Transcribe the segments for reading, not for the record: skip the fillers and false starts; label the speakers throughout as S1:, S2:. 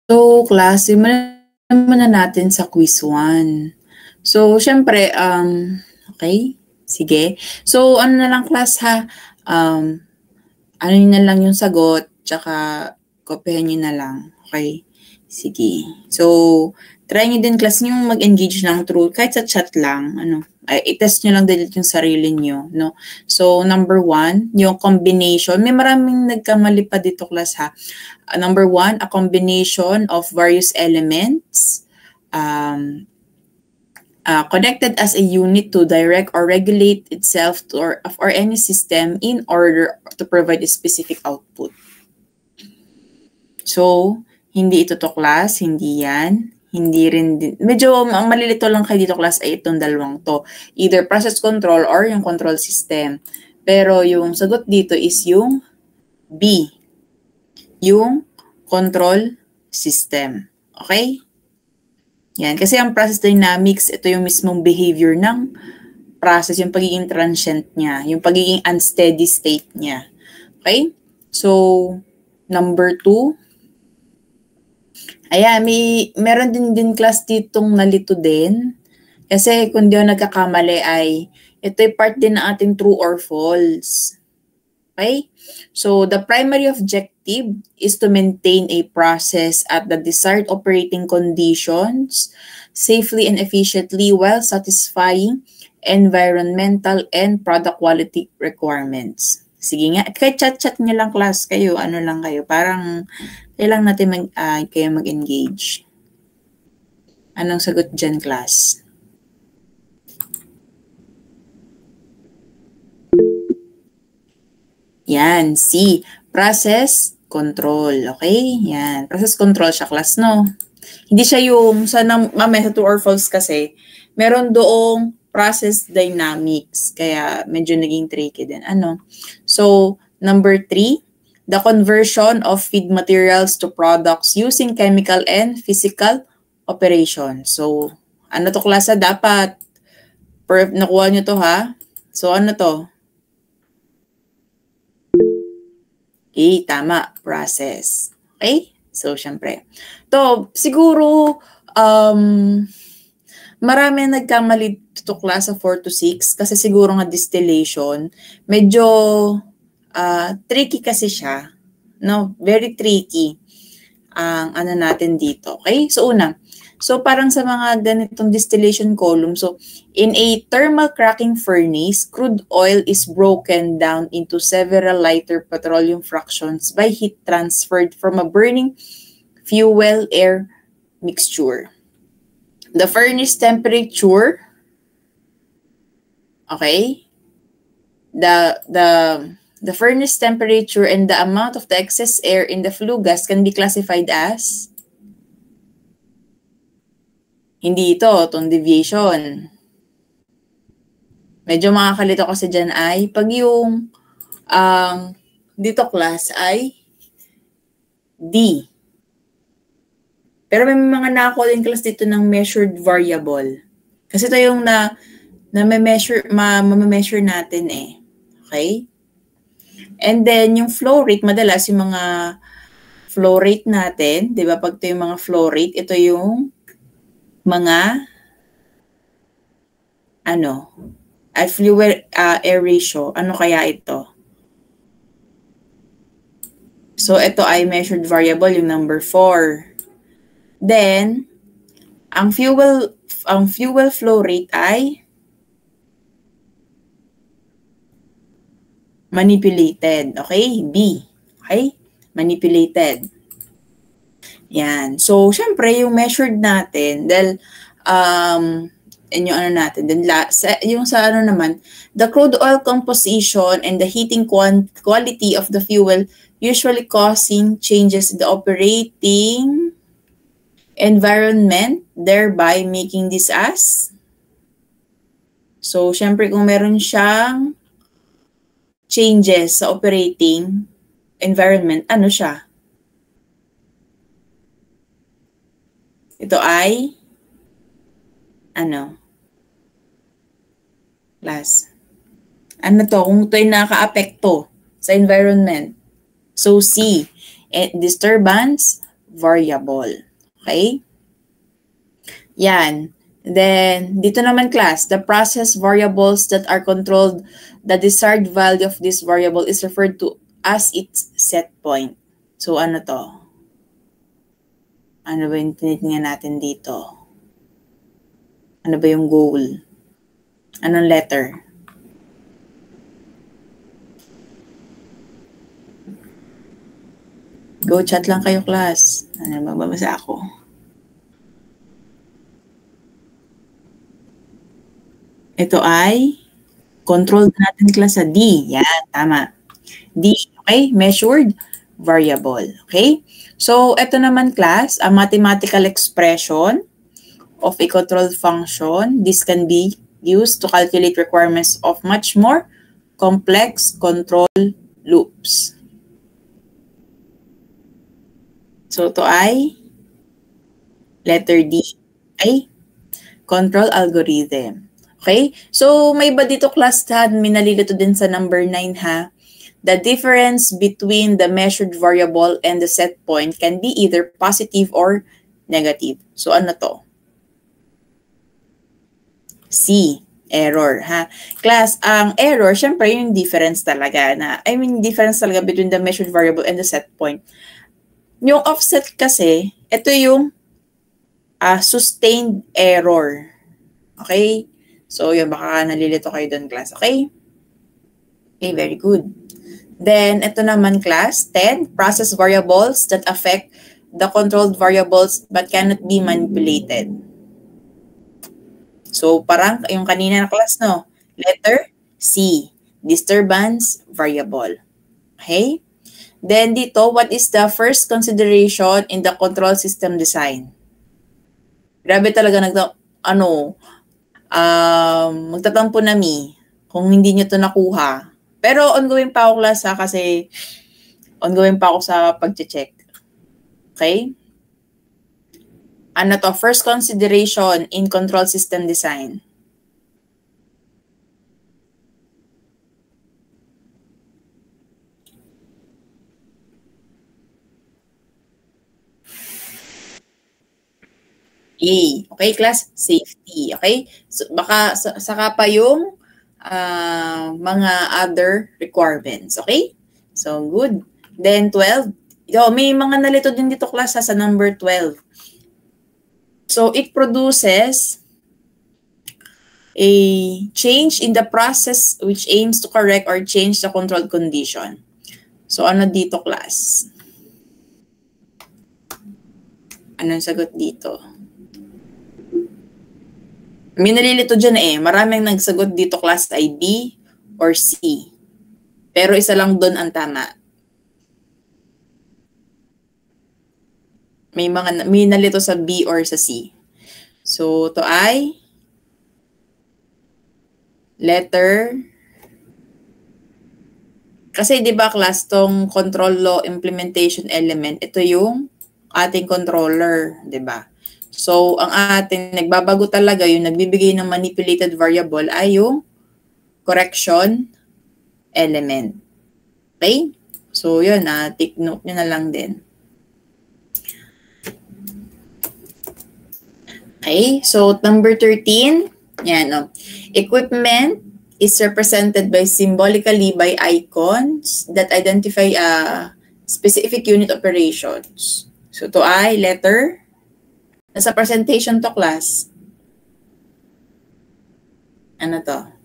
S1: So, class, simulan muna natin sa quiz 1. So, syempre, okay, sige. So, ano na lang class ha, ano na lang yung sagot, tsaka kopyahin nyo na lang, okay? Sige. So, try nyo din class yung mag-engage lang through, kahit sa chat lang, i-test nyo lang din yung sarili nyo, no? So, number 1, yung combination. May maraming nagkamali pa dito class ha. Number 1, a combination of various elements connected as a unit to direct or regulate itself to or any system in order to provide a specific output. So, hindi ito to class, hindi yan. Hindi rin din. Medyo ang malilito lang kayo dito class ay itong dalawang to. Either process control or yung control system. Pero yung sagot dito is yung B. Yung control system. Okay? Yan. Kasi ang process dynamics, ito yung mismong behavior ng process, yung pagiging transient niya, yung pagiging unsteady state niya. Okay? So, number 2. Ayan, meron din class ditong nalito din. Kasi kung di ako nagkakamali ay, ito'y part din ng ating true or false. Okay? So, the primary objective is to maintain a process at the desired operating conditions safely and efficiently while satisfying environmental and product quality requirements. Sige nga, kahit chat-chat nyo lang class kayo, ano lang kayo, parang kailangan natin kayo mag-engage. Anong sagot dyan, class? Yan, C. Process control. Okay? Yan. Process control siya, class, no? Hindi siya yung, mamaya sa true or false kasi, meron doong process dynamics. Kaya medyo naging tricky din. So, number 3, the conversion of feed materials to products using chemical and physical operation. So, ano to klasa? Dapat, nakuha nyo to ha? So, ano to? Okay, tama. Process. Okay? So, syempre. To, siguro, marami nagkamali to klasa 4 to 6 kasi siguro nga distillation, medyo tricky kasi siya. No? Very tricky ang natin dito. Okay? So, una. So, parang sa mga ganitong distillation column, so, in a thermal cracking furnace, crude oil is broken down into several lighter petroleum fractions by heat transferred from a burning fuel-air mixture. The furnace temperature, okay, the furnace temperature and the amount of the excess air in the flue gas can be classified as, hindi ito, itong deviation. Medyo makakalito kasi dyan ay, pag yung dito class ay D. Pero may mga nakakuha din class dito ng measured variable. Kasi ito yung ma-measure natin eh. Okay? And then, yung flow rate, madalas yung mga flow rate natin, di ba? Pag ito yung mga flow rate, ito yung mga fuel air ratio. Ano kaya ito? So, ito ay measured variable, yung number 4. Then, ang fuel flow rate ay manipulated. Okay? B. Okay? Manipulated. Yan. So, syempre, yung measured natin, dahil, yung natin, then yung sa naman, the crude oil composition and the heating quality of the fuel usually causing changes in the operating environment, thereby making this as. So, syempre, kung meron siyang changes sa operating environment, ano siya? Ito ay class. Ano to? Kung ito ay naka-apekto sa environment. So, C, disturbance, variable. Okay? Yan. Then, dito naman class, the process variables that are controlled, the desired value of this variable is referred to as its set point. So, ano to? Ano ba yung tinitingnan natin dito? Ano ba yung goal? Anong letter? Go chat lang kayo, class. Ano, magbabasa ako. Ito ay controlled natin class sa D. Yan, tama. D, okay? Measured variable. Okay? So, ito naman class, a mathematical expression of a controlled function. This can be used to calculate requirements of much more complex control loops. So, ito ay letter D, ay control algorithm. Okay? So, may iba dito class ha, may nalilito din sa number 9 ha. The difference between the measured variable and the set point can be either positive or negative. So, ano to? C, error ha. Class, ang error, syempre yung difference talaga na, difference talaga between the measured variable and the set point. Yung offset kasi, ito yung sustained error. Okay? So, yun, baka nalilito kayo doon, class. Okay? Okay, very good. Then, ito naman, class, 10, process variables that affect the controlled variables but cannot be manipulated. So, parang yung kanina na class, no? Letter C, disturbance variable. Okay? Then, dito, what is the first consideration in the control system design? Grabe talaga magtatampo na kung hindi nyo to nakuha. Pero ongoing pa ako class kasi ongoing pa ako sa pag-check. Okay? Ano to? First consideration in control system design. A. Okay, class? Safety. Okay? So, baka saka pa yung mga other requirements. Okay? So, good. Then, 12. May mga nalito din dito, class, sa number 12. So, it produces a change in the process which aims to correct or change the controlled condition. So, ano dito, class? Anong sagot dito? May nalilito dyan Maraming nagsagot dito, class, ay B or C. Pero isa lang doon ang tama. May nalito sa B or sa C. So, ito ay letter. Kasi 'di ba class tong control law implementation element, ito yung ating controller, 'di ba? So, ang ating nagbabago talaga yung nagbibigay ng manipulated variable ay yung correction element. Okay? So, yun take note nyo na lang din. Okay? So, number 13, yan equipment is represented by symbolically by icons that identify a specific unit operations. So, to ay letter. Nasa presentation to, class. Ano to?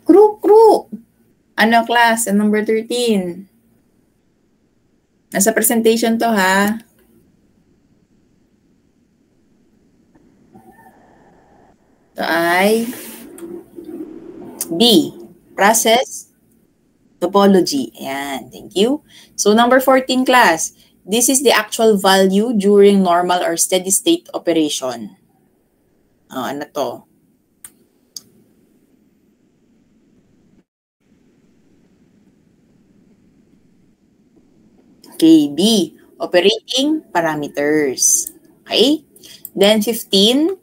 S1: Crew. Ano, class? Number 13. Nasa presentation to, ha? Ito ay B. Process topology. Ayan, thank you. So, number 14, class. This is the actual value during normal or steady state operation. Ano to? Okay, B. operating parameters. Okay? Then 15,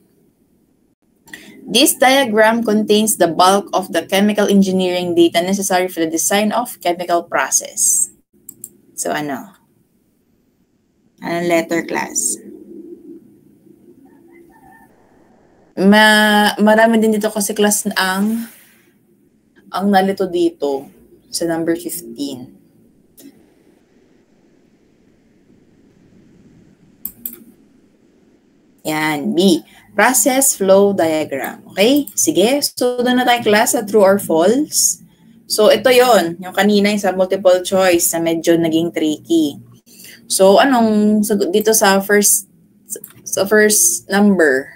S1: this diagram contains the bulk of the chemical engineering data necessary for the design of chemical process. So ano? Anong letter class? Marami din dito kasi class ang nalito dito sa number 15. Yan, B. Process flow diagram. Okay? Sige. So, doon na tayo class sa true or false. So, ito yon yung kanina yung sa multiple choice na medyo naging tricky. So, anong sagot dito sa first number?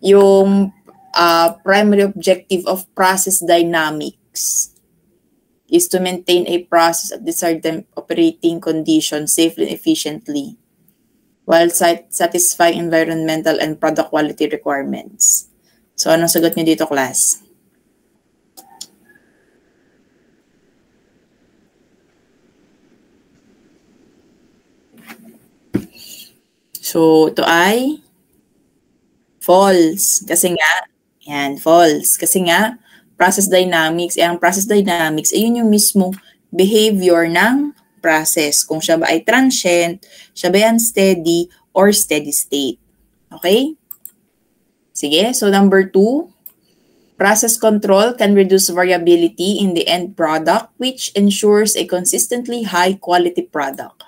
S1: Yung primary objective of process dynamics is to maintain a process at desired operating conditions safely and efficiently while satisfying environmental and product quality requirements. So, anong sagot niyo dito, class? So, ito ay false. Kasi nga, yan, false. Kasi nga, process dynamics, ang process dynamics, ayun yung mismo behavior ng process. Kung siya ba ay transient, siya ba ay unsteady, or steady state. Okay? Sige, so number 2, process control can reduce variability in the end product which ensures a consistently high quality product.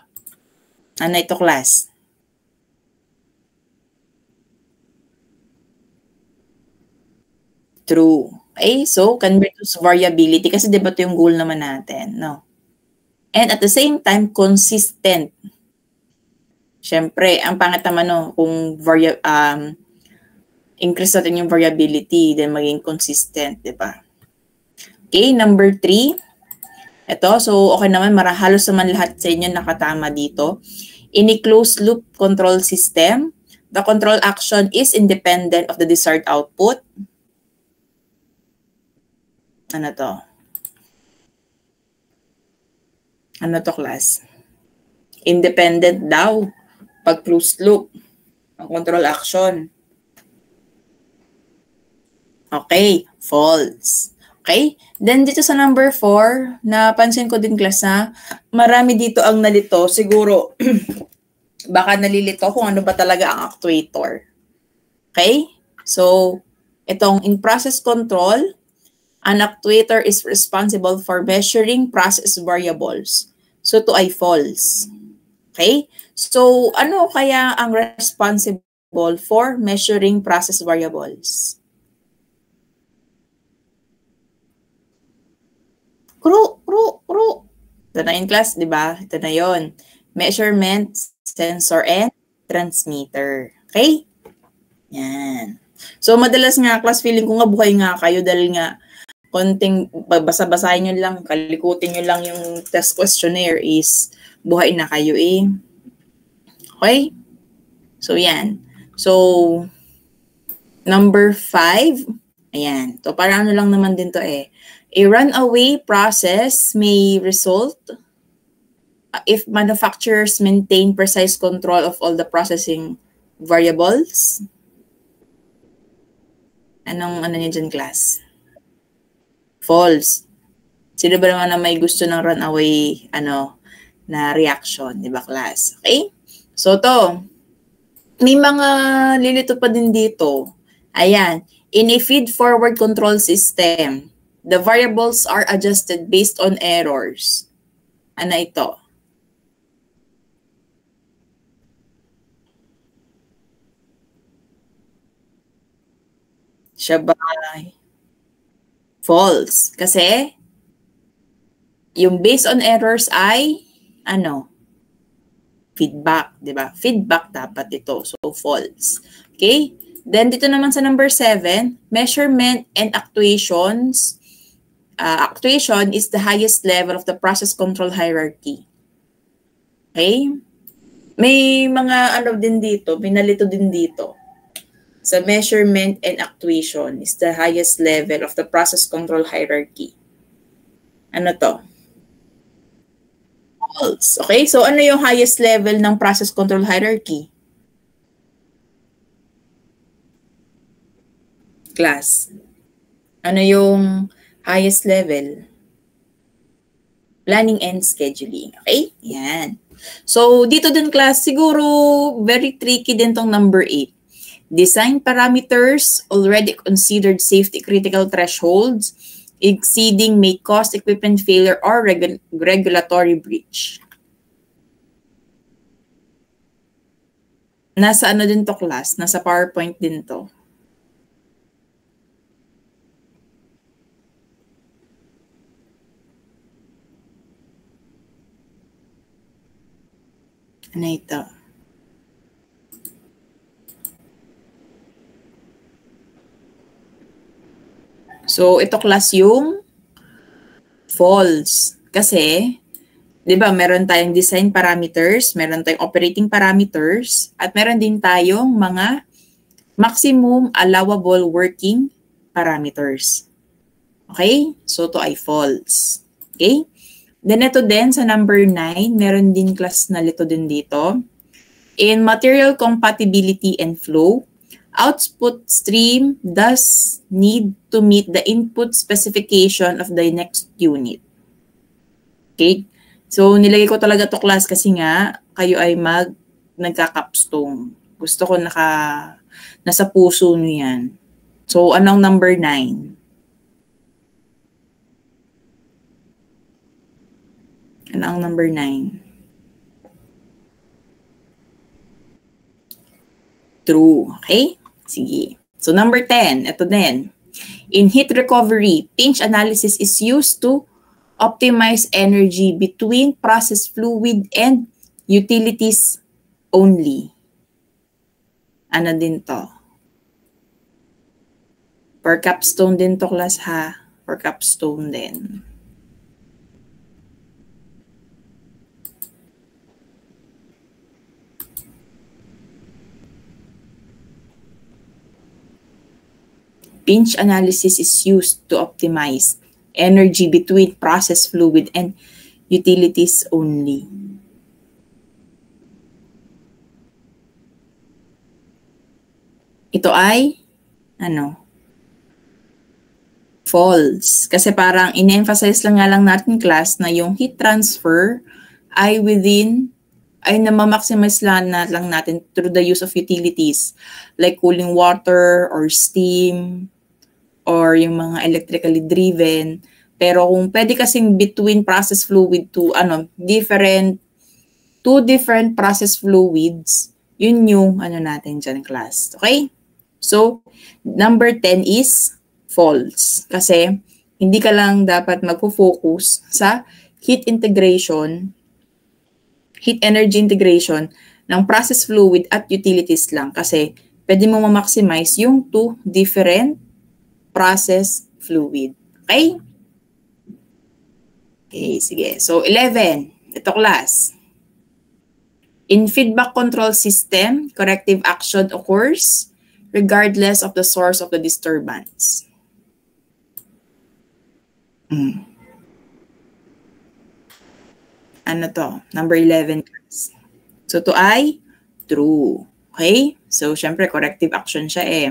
S1: Ano ito, class? True. Okay, so can reduce variability kasi diba ito yung goal naman natin, no? And at the same time, consistent. Siyempre, ang pangit naman, no, kung increase natin yung variability, then maging consistent, di ba? Okay, number 3. Ito, so okay naman, halos naman lahat sa inyo nakatama dito. In a closed loop control system, the control action is independent of the desired output. Ano to? Ano to, class? Independent daw. Pag closed loop, ang control action. Okay, false. Okay? Then dito sa number 4, napansin ko din, class, na marami dito ang nalito. Siguro, baka nalilito kung ano ba talaga ang actuator. Okay? So, itong in process control, an actuator is responsible for measuring process variables. So, ito ay false. Okay? So, ano kaya ang responsible for measuring process variables? Kru. Ito na in class, di ba? Ito na yon. Measurement, sensor, and transmitter. Okay? Yan. So, madalas nga, class, feeling ko nga buhay nga kayo dahil nga konting basa-basahin nyo lang, kalikutin nyo lang yung test questionnaire is buhay na kayo eh. Okay? So, yan. So, number 5, ayan. So, parang ano lang naman din to eh. A runaway process may result if manufacturers maintain precise control of all the processing variables. Ano niya dyan, class? False. Sino ba naman na may gusto ng runaway na reaction, di ba, class? Okay? So, to. May mga lilito pa din dito. Ayan. In a feed-forward control system, the variables are adjusted based on errors. Ano ito? Siya ba? False. Kasi, yung based on errors ay, feedback, di ba? Feedback dapat ito. So, false. Okay? Then, dito naman sa number 7, measurement and actuations. Actuation is the highest level of the process control hierarchy. Okay? May mga din dito, pinalito din dito. Sa measurement and actuation is the highest level of the process control hierarchy. Ano to? False. Okay? So, ano yung highest level ng process control hierarchy? Class. Ano yung highest level? Planning and scheduling. Okay? Yan. So, dito din class, siguro very tricky din tong number 8. Design parameters already considered safety critical thresholds exceeding may cause equipment failure or regulatory breach. Nasa ano din to class? Nasa PowerPoint din to. Ano ito? So, ito class yung false. Kasi, di ba, meron tayong design parameters, meron tayong operating parameters, at meron din tayong mga maximum allowable working parameters. Okay? So, ito ay false. Okay? Then, ito din sa number 9, meron din class na lito din dito. In material compatibility and flow, output stream does need to meet the input specification of the next unit. Okay? So, nilagay ko talaga to class kasi nga, kayo ay nagka-capstone. Gusto ko nasa puso nyo yan. So, anong number 9? Ano ang number 9? True. Okay? Sige. So, number 10, ito din. In heat recovery, pinch analysis is used to optimize energy between process fluid and utilities only. Ano din to? For capstone din to class ha. For capstone din. Pinch analysis is used to optimize energy between process fluid and utilities only. Ito ay, false. Kasi parang in-emphasize lang nga lang natin class na yung heat transfer ay na-maximize lang natin through the use of utilities like cooling water or steam or yung mga electrically driven. Pero kung pwede kasing between process fluid to two different process fluids, yun yung natin dyan class. Okay? So, number 10 is false. Kasi, hindi ka lang dapat magpo-focus sa heat energy integration ng process fluid at utilities lang. Kasi, pwede mo ma-maximize yung two different process fluid. Okay? Okay, sige. So, 11. Ito class. In feedback control system, corrective action occurs regardless of the source of the disturbance. Ano to? Number 11. So, to ay true. Okay? So, syempre, corrective action siya eh.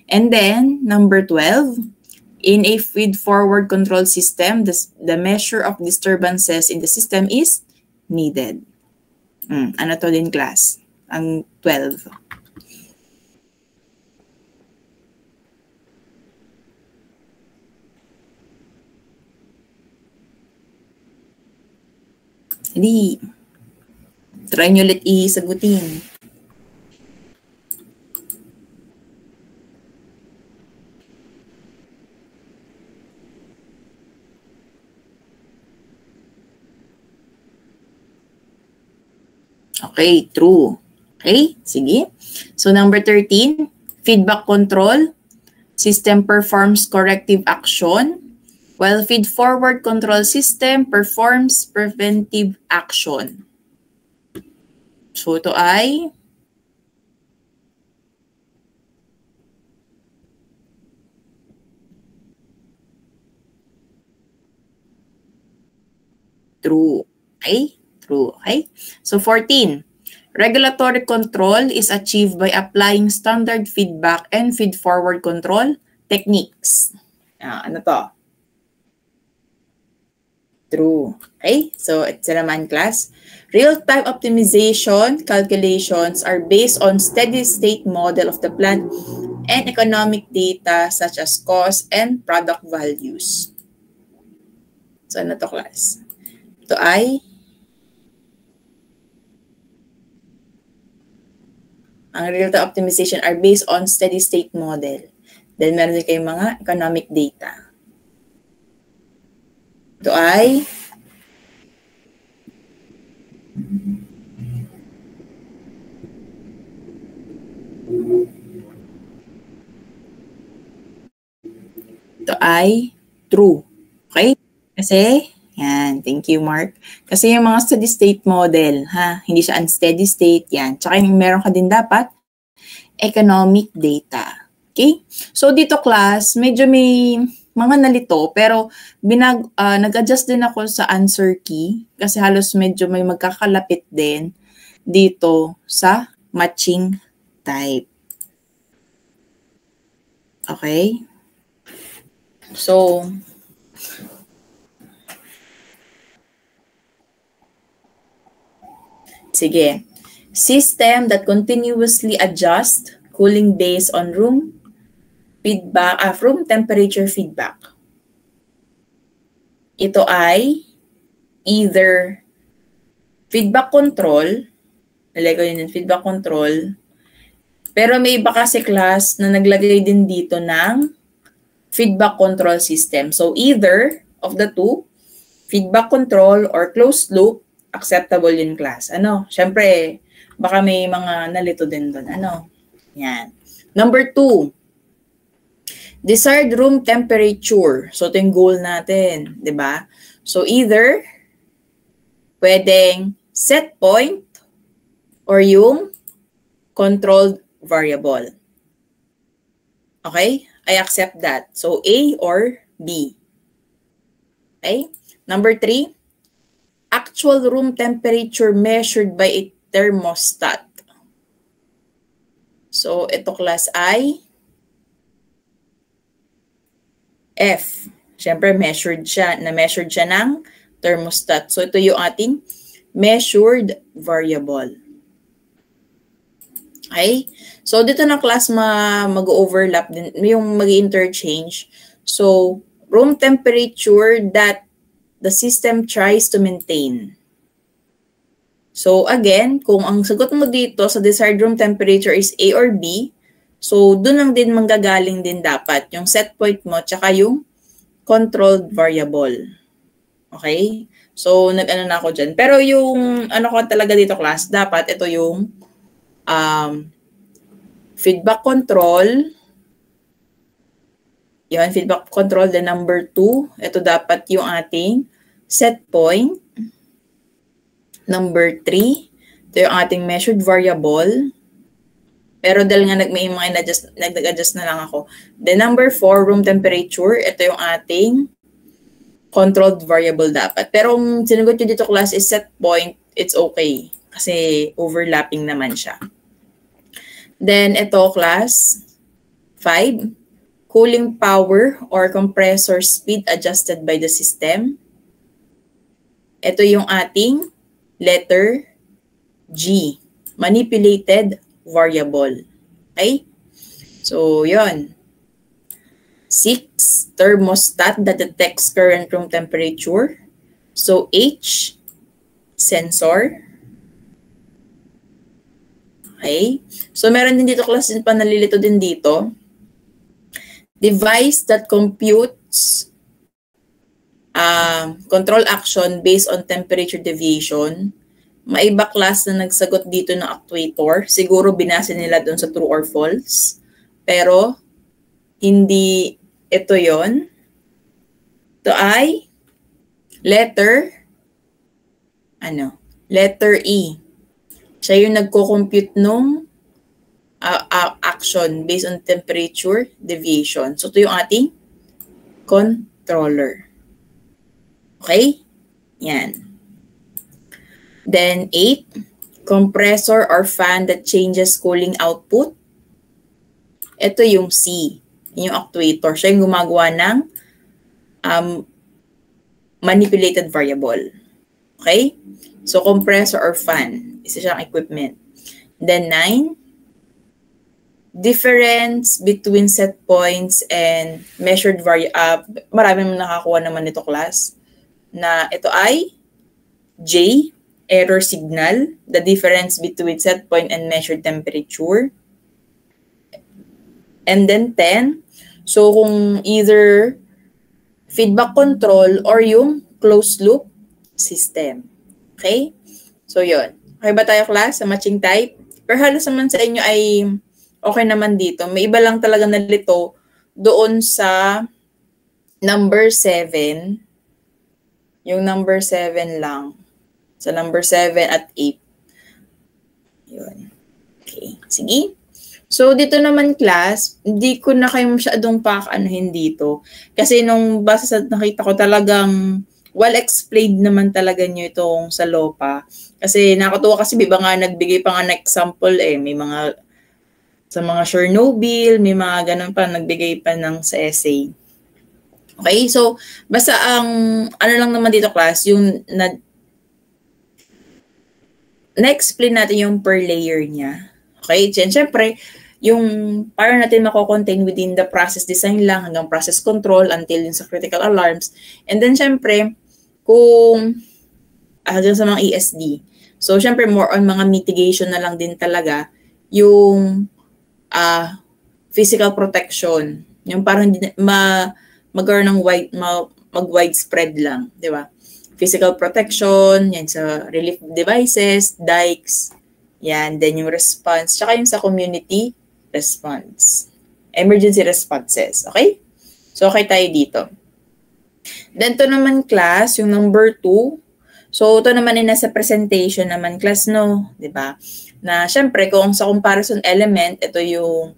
S1: And then, number 12, in a feed-forward control system, the measure of disturbances in the system is needed. Ano to din class? Ang 12. Hindi. Try nyo ulit isagutin. Okay, true. Okay, sige. So, number 13, feedback control. System performs corrective action, while feed-forward control system performs preventive action. So, ito ay true. Okay? True. Okay? So 14. Regulatory control is achieved by applying standard feedback and feed-forward control techniques. Ano to? True. Okay? So, ito naman, class. Real-time optimization calculations are based on steady-state model of the plant and economic data such as cost and product values. So, ano to, class? Ito ay ang real-time optimization are based on steady-state model. Then, meron din kayong mga economic data. Ito ay true. Okay? Kasi, yan. Thank you, Mark. Kasi yung mga steady state model, ha? Hindi siya unsteady state, yan. Tsaka yung meron ka din dapat, economic data. Okay? So, dito, class, medyo may mga nalito, pero nag-adjust din ako sa answer key kasi halos medyo may magkakalapit din dito sa matching type. Okay? So, sige. System that continuously adjust cooling based on room feedback, room temperature feedback. Ito ay either feedback control, nalagay ko yun feedback control, pero may iba kasi class na naglagay din dito ng feedback control system. So either of the two, feedback control or closed loop, acceptable yun class. Ano? Syempre, baka may mga nalito din doon. Ano? Yan. Number 2, desired room temperature. So, ito yung goal natin. Diba? So, either pwedeng set point or yung controlled variable. Okay? I accept that. So, A or B. Okay? Number 3, actual room temperature measured by a thermostat. So, ito class I. F. Siyempre, measured siya ng thermostat. So, ito yung ating measured variable. Okay? So, dito na class mag-overlap din, yung mag-interchange. So, room temperature that the system tries to maintain. So, again, kung ang sagot mo dito sa desired room temperature is A or B, so, dun lang din manggagaling din dapat yung set point mo tsaka yung controlled variable. Okay? So, nag-ano na ako dyan. Pero yung ano ko talaga dito class, dapat ito yung feedback control. Yun, feedback control. Then number 2, ito dapat yung ating set point. Number 3, ito yung ating measured variable. Pero dahil nga nag-adjust na lang ako. Then number 4, room temperature. Ito yung ating controlled variable dapat. Pero kung sinagot nyo dito class is set point, it's okay. Kasi overlapping naman siya. Then ito class, 5, cooling power or compressor speed adjusted by the system. Ito yung ating letter G, manipulated variable. Okay? So, yun. 6, thermostat that detects current room temperature. So, H, sensor. Okay? So, meron din dito class din pa nalilito din dito. Device that computes control action based on temperature deviation. Maiba class na nagsagot dito ng actuator. Siguro binase nila doon sa true or false. Pero, hindi ito yon. Ito ay letter E. Siya yung nagko-compute nung action based on temperature deviation. So, ito yung ating controller. Okay? Yan. Then 8, compressor or fan that changes cooling output. Ito yung C, yung actuator. Siya yung gumagawa ng manipulated variable. Okay? So, compressor or fan, isa siyang equipment. Then 9, difference between set points and measured variable. Marami mo nakakuha naman nito class. Na ito ay J, error signal, the difference between set point and measured temperature. And then 10, so kung either feedback control or yung closed loop system. Okay? So yun. Okay ba tayo class sa matching type? Pero halos naman sa inyo ay okay naman dito. May iba lang talaga nalito doon sa number 7. Yung number 7 lang. Sa number 7 at 8. Yun. Okay. Sige. So, dito naman class, hindi ko na kayo masyadong pakaanuhin dito. Kasi nung base sa nakita ko talagang well-explained naman talaga nyo itong sa LOPA. Kasi nakatuwa kasi iba nga nagbigay pa nga na example may mga sa mga Chernobyl, may mga ganun pa nagbigay pa ng sa essay. Okay, so basta ang ano lang naman dito class, yung na-explain natin yung per layer niya. Okay, siyempre, yung para natin mako-contain within the process design lang hanggang process control until yung sa critical alarms. And then siyempre, kung hanggang sa mga ESD. So siyempre, more on mga mitigation na lang din talaga yung physical protection. Yung parang magkaroon ng mag-widespread lang, di ba? Physical protection, yan sa relief devices, dikes, yan, then yung response, tsaka yung sa community response. Emergency responses, okay? So, okay tayo dito. Then, to naman class, yung number 2. So, ito naman ay nasa presentation naman class, no? Diba? Na, syempre, kung sa comparison element, ito yung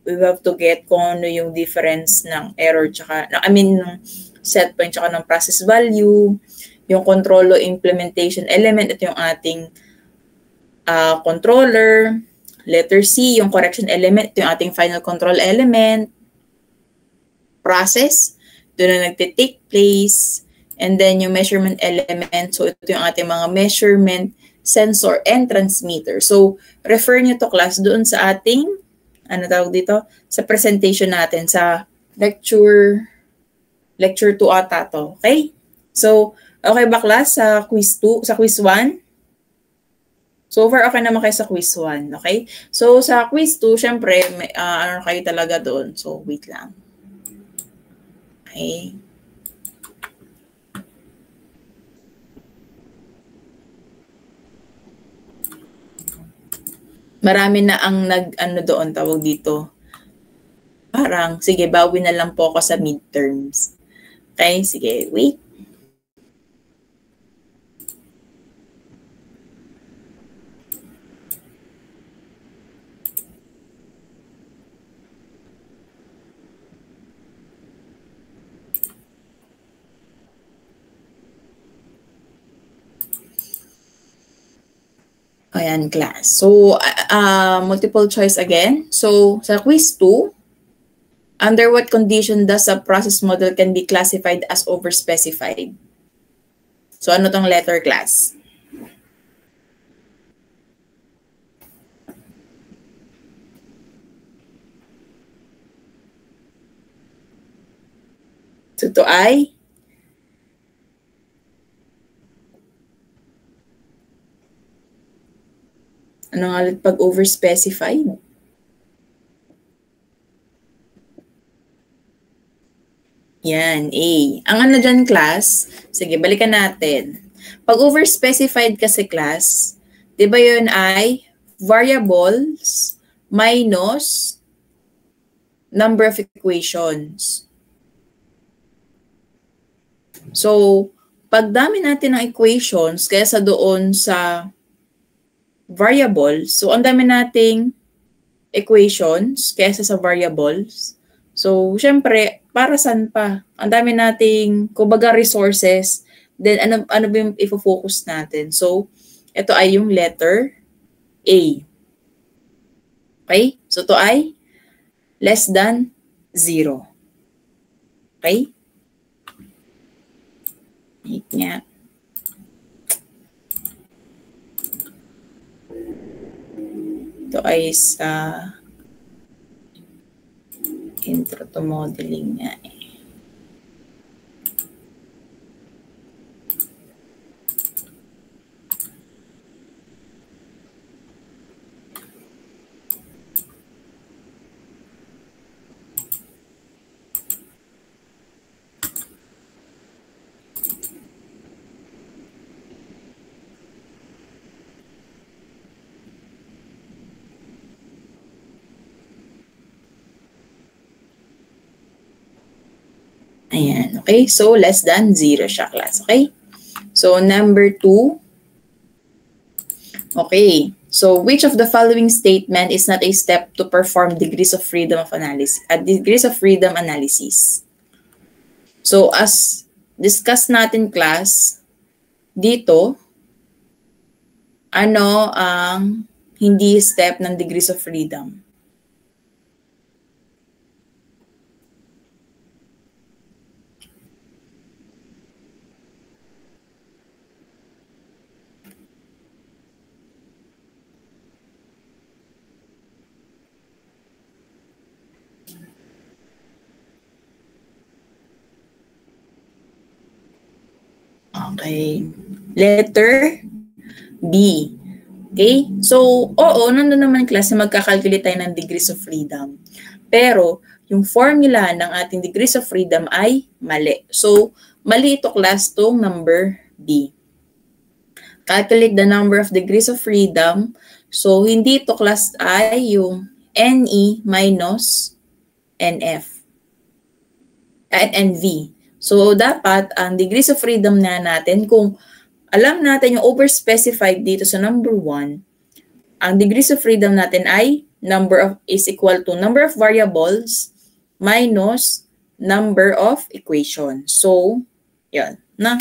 S1: we have to get kung ano yung difference ng error, tsaka, ng set point, tsaka ng process value, yung control o implementation element, ito yung ating controller. Letter C, yung correction element, ito yung ating final control element. Process, doon na nagte-take place. And then yung measurement element, so ito yung ating mga measurement sensor and transmitter. So, refer nyo to class doon sa ating, ano tawag dito? Sa presentation natin sa lecture 2 ata to. Okay? So, okay ba class sa quiz 2, sa quiz 1? So far, okay naman kayo sa quiz 1, okay? So, sa quiz 2, syempre, may, ano kayo talaga doon. So, wait lang. Okay. Marami na ang doon, tawag dito. Parang, sige, bawi na lang po ako sa midterms. Okay, sige, wait. Ayan, class. So, multiple choice again. So, sa quiz 2, under what condition does a process model can be classified as overspecified? So, ano tong letter class? So, ito ay ano nga ulit pag overspecified? Yan, A. Ang ano dyan, class? Sige, balikan natin. Pag overspecified kasi, class, di ba yun ay variables minus number of equations. So, pag dami natin ng equations kaysa doon sa variables, so ang dami nating equations kaysa sa variables. So, syempre, para saan pa? Ang dami nating, kumbaga, resources. Then, ano ba yung ifo-focus natin? So, ito ay yung letter A. Okay? So, ito ay less than 0. Okay? Wait nga. Ito ay sa intro to modeling nga eh. Ayan, okay? So, less than 0 siya, class. Okay? So, number 2. Okay. So, which of the following statement is not a step to perform degrees of freedom of analysis? Degrees of freedom analysis. So, as discuss natin, class, dito, ano ang hindi step ng degrees of freedom? Okay. Letter B. Okay? So, oo, nandun naman klase magkakalculate tayo ng degrees of freedom. Pero, yung formula ng ating degrees of freedom ay mali. So, mali ito class tong number B. Calculate the number of degrees of freedom. So, hindi ito class ay yung NE minus NF and NV. So, dapat ang degrees of freedom na natin, kung alam natin yung overspecified dito sa number 1, ang degrees of freedom natin ay is equal to number of variables minus number of equations. So, yan. Na.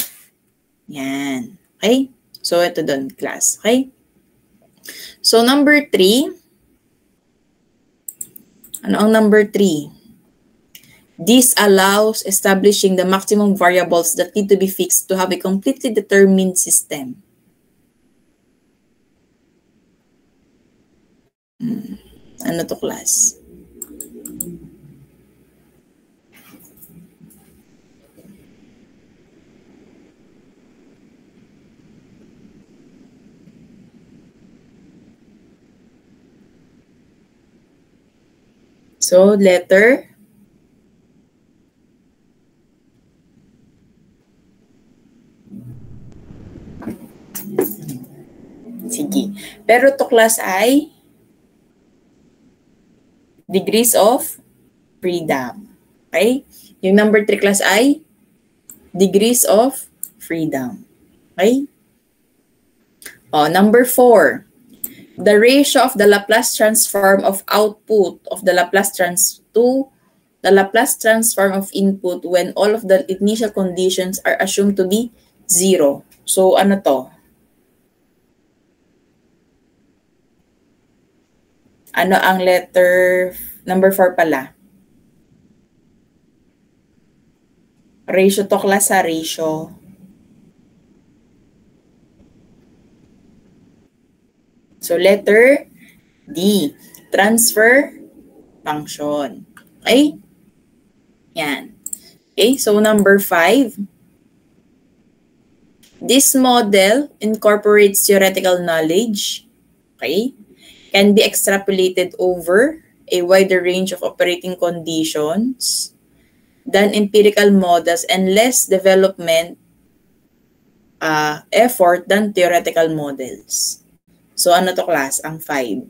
S1: Yan. Okay? So, ito doon, class. Okay? So, number 3. Ano ang number 3? This allows establishing the maximum variables that need to be fixed to have a completely determined system. Ano to, class? So, letter sige. Pero to, class, ay degrees of freedom. Okay? Yung number 3, class, ay degrees of freedom. Okay? Oh, number 4. The ratio of the Laplace transform of output of the Laplace to the Laplace transform of input when all of the initial conditions are assumed to be 0. So, ano to? Ano ang letter number 4 pala? Ratio to, class, sa ratio. So, letter D. Transfer function. Okay? Yan. Okay, so number 5. This model incorporates theoretical knowledge. Okay? Can be extrapolated over a wider range of operating conditions than empirical models and less development effort than theoretical models. So, ano to, class? Ang 5.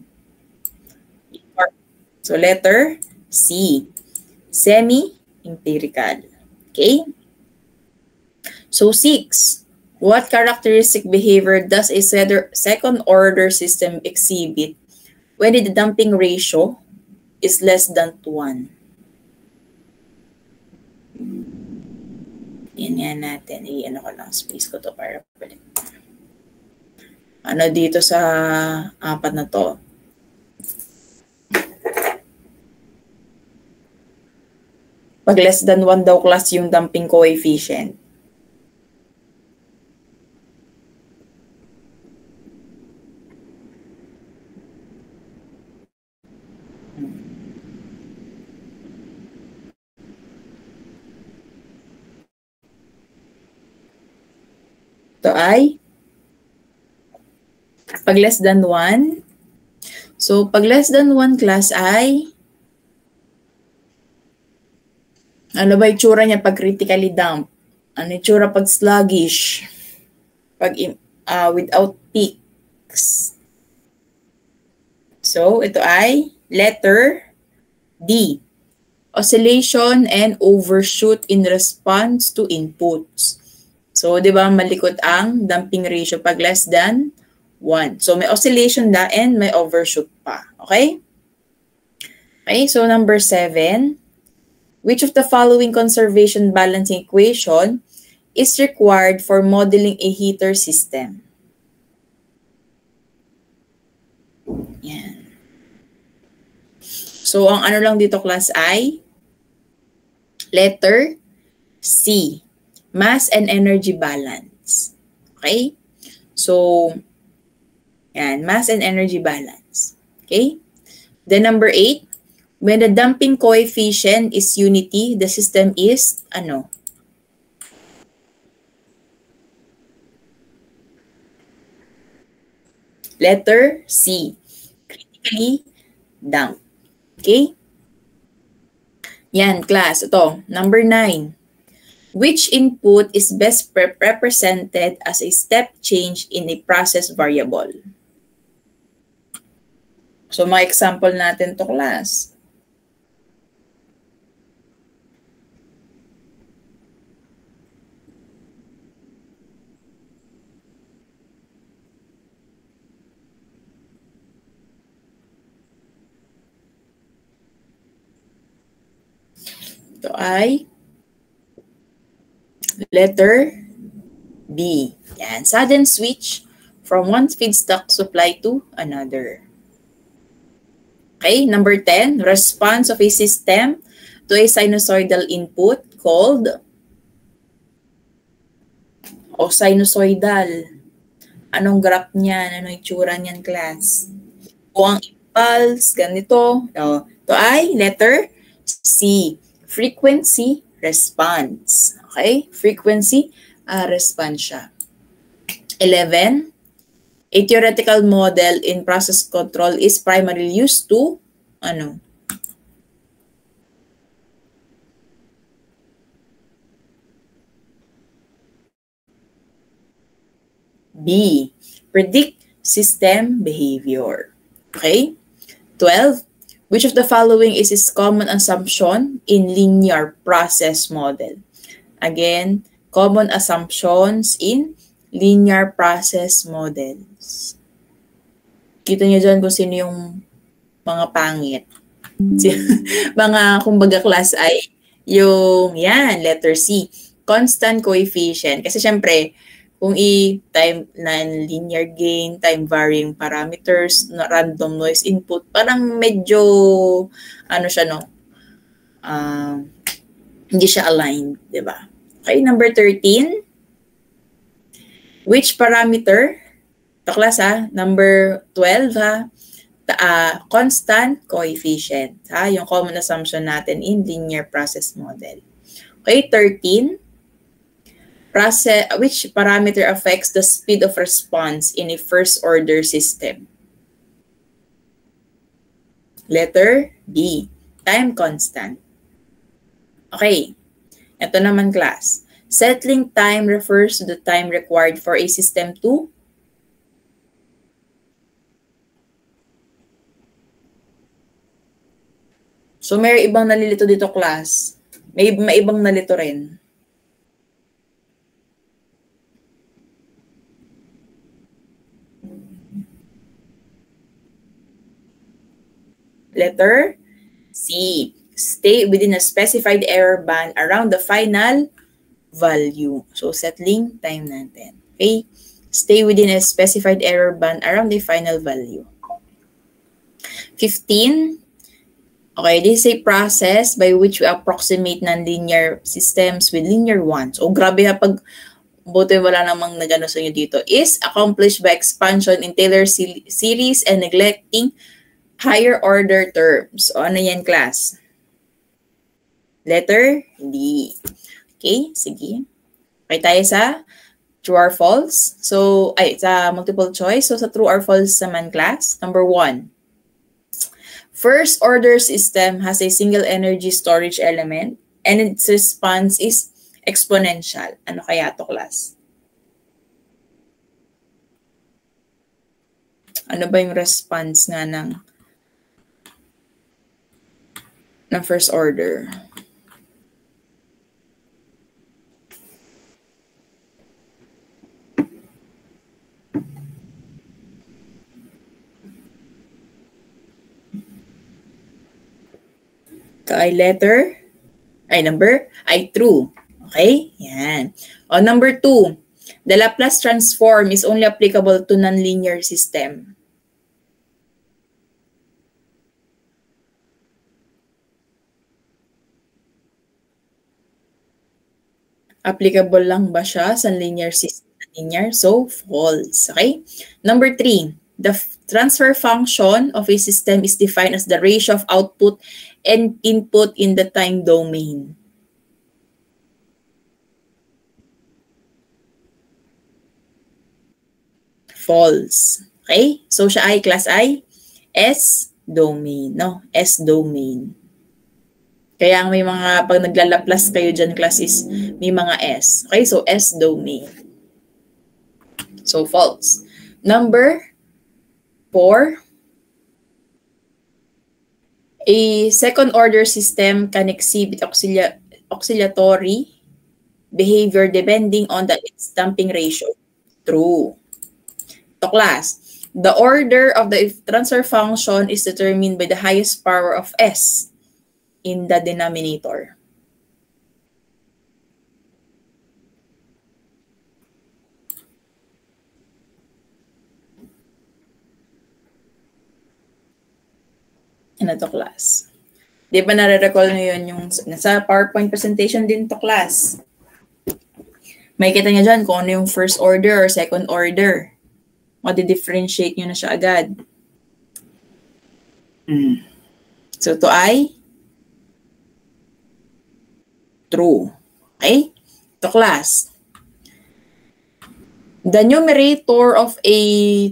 S1: So, letter C. Semi-empirical. Okay? So, 6. What characteristic behavior does a second-order system exhibit when the damping ratio is less than 1? Yan nga natin. I-ano ko lang, space ko to para balik. ano dito sa apat na to. Pag less than 1 daw class yung damping coefficient. Ito ay pag less than 1. So, pag less than 1 class ay ano ba itsura niya pag critically damp? Ano itsura pag sluggish? Pag without peaks. So, ito ay letter D. Oscillation and overshoot in response to inputs. So, di ba malikot ang damping ratio pag less than 1. So, may oscillation na and may overshoot pa. Okay? Okay, so number 7. Which of the following conservation balancing equation is required for modeling a heater system? Yan. So, ang ano lang dito class ay letter C. Mass and energy balance. Okay? So, yan. Mass and energy balance. Okay? Then number 8. When the damping coefficient is unity, the system is, ano? Letter C. Critically damp. Okay? Yan, class. Ito, number 9. Which input is best represented as a step change in a process variable? So, mga example natin to class. Ito ay letter B. Yan. Sudden switch from one feedstock supply to another. Okay, number 10. Response of a system to a sinusoidal input called o sinusoidal. Anong graph niyan? Anong itsura niyan, class? Kung ang impulse, ganito. Ito ay letter C. Frequency response. Okay? Frequency response siya. 11. A theoretical model in process control is primarily used to, ano? B. Predict system behavior. Okay? 12. Which of the following is its common assumption in linear process model? Again, common assumptions in linear process models. Kita niyo dyan kung sino yung mga pangit. Mga, kumbaga, class ay yung, yan, letter C. Constant coefficient. Kasi syempre, kung time na linear gain, time varying parameters, random noise input, parang medyo, ano siya, no? Hindi siya aligned, di ba? Okay, number 13. Which parameter? Ito class ha, number 12 ha, constant coefficient. Ha? Yung common assumption natin in linear process model. Okay, 13. Which parameter affects the speed of response in a first-order system? Letter B. Time constant. Okay. Ito naman, class. Settling time refers to the time required for a system to So, may ibang nalilito dito, class. May ibang nalito rin. Letter C. Stay within a specified error band around the final value. So, settling time natin. Okay? stay within a specified error band around the final value. 15. Okay, this is a process by which we approximate nonlinear systems with linear ones. O grabe ha, pag buti wala namang nagano sa inyo dito. Is accomplished by expansion in Taylor series and neglecting higher order terms. O ano yan, class? Letter D. Okay, sige. Okay tayo sa true or false. So, sa multiple choice. So, sa true or false naman, class. Number 1. First order system has a single energy storage element and its response is exponential. Ano kaya to, class? Ano ba yung response nga ng first order? Ito ay letter, number, true. Okay? Yan. O, number 2, the Laplace transform is only applicable to nonlinear system. Applicable lang ba siya sa linear system? Linear, so false. Okay? Number 3, the transfer function of a system is defined as the ratio of output and input in the time domain. False. Okay? So, siya ay class I, S domain. No? S domain. Kaya may mga, pag naglalaplas kayo dyan, class is may mga S. Okay? So, S domain. So, false. Number 4, a second-order system can exhibit oscillatory behavior depending on its damping ratio. True. To class, the order of the transfer function is determined by the highest power of S in the denominator. Ano to, class? Di ba nare-recall nyo yun yung nasa PowerPoint presentation din to, class? May kita nyo dyan kung ano yung first order or second order. Madi-differentiate nyo na siya agad. So, to ay true. Okay? To class. The numerator of a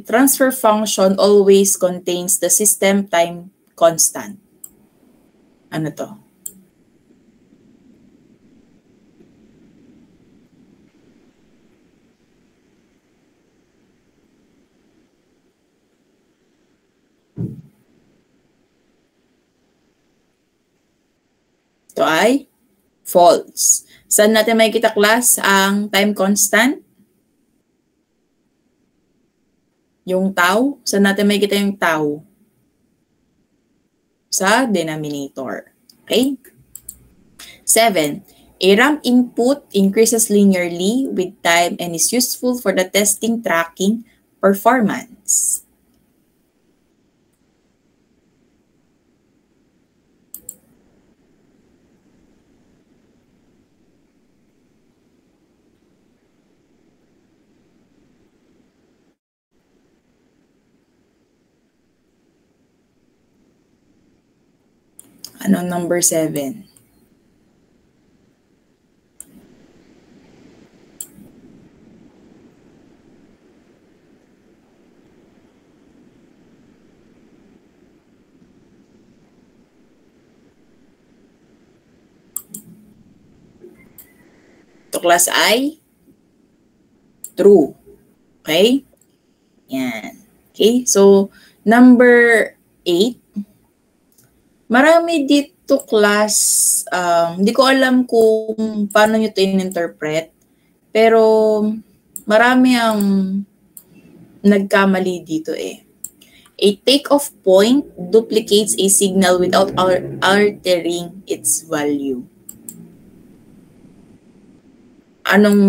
S1: transfer function always contains the system time constant. Ano to? Ito ay false. Saan natin makikita, class, ang time constant? Yung tau? Saan natin makikita yung tau? Sa denominator. Okay? 7. A ramp input increases linearly with time and is useful for the testing tracking performance. Anong number 7? To class I, true. Okay? Yan. Okay? So, number 8, marami dito, class, hindi ko alam kung paano nyo ito in-interpret, pero marami ang nagkamali dito eh. A takeoff point duplicates a signal without altering its value. Anong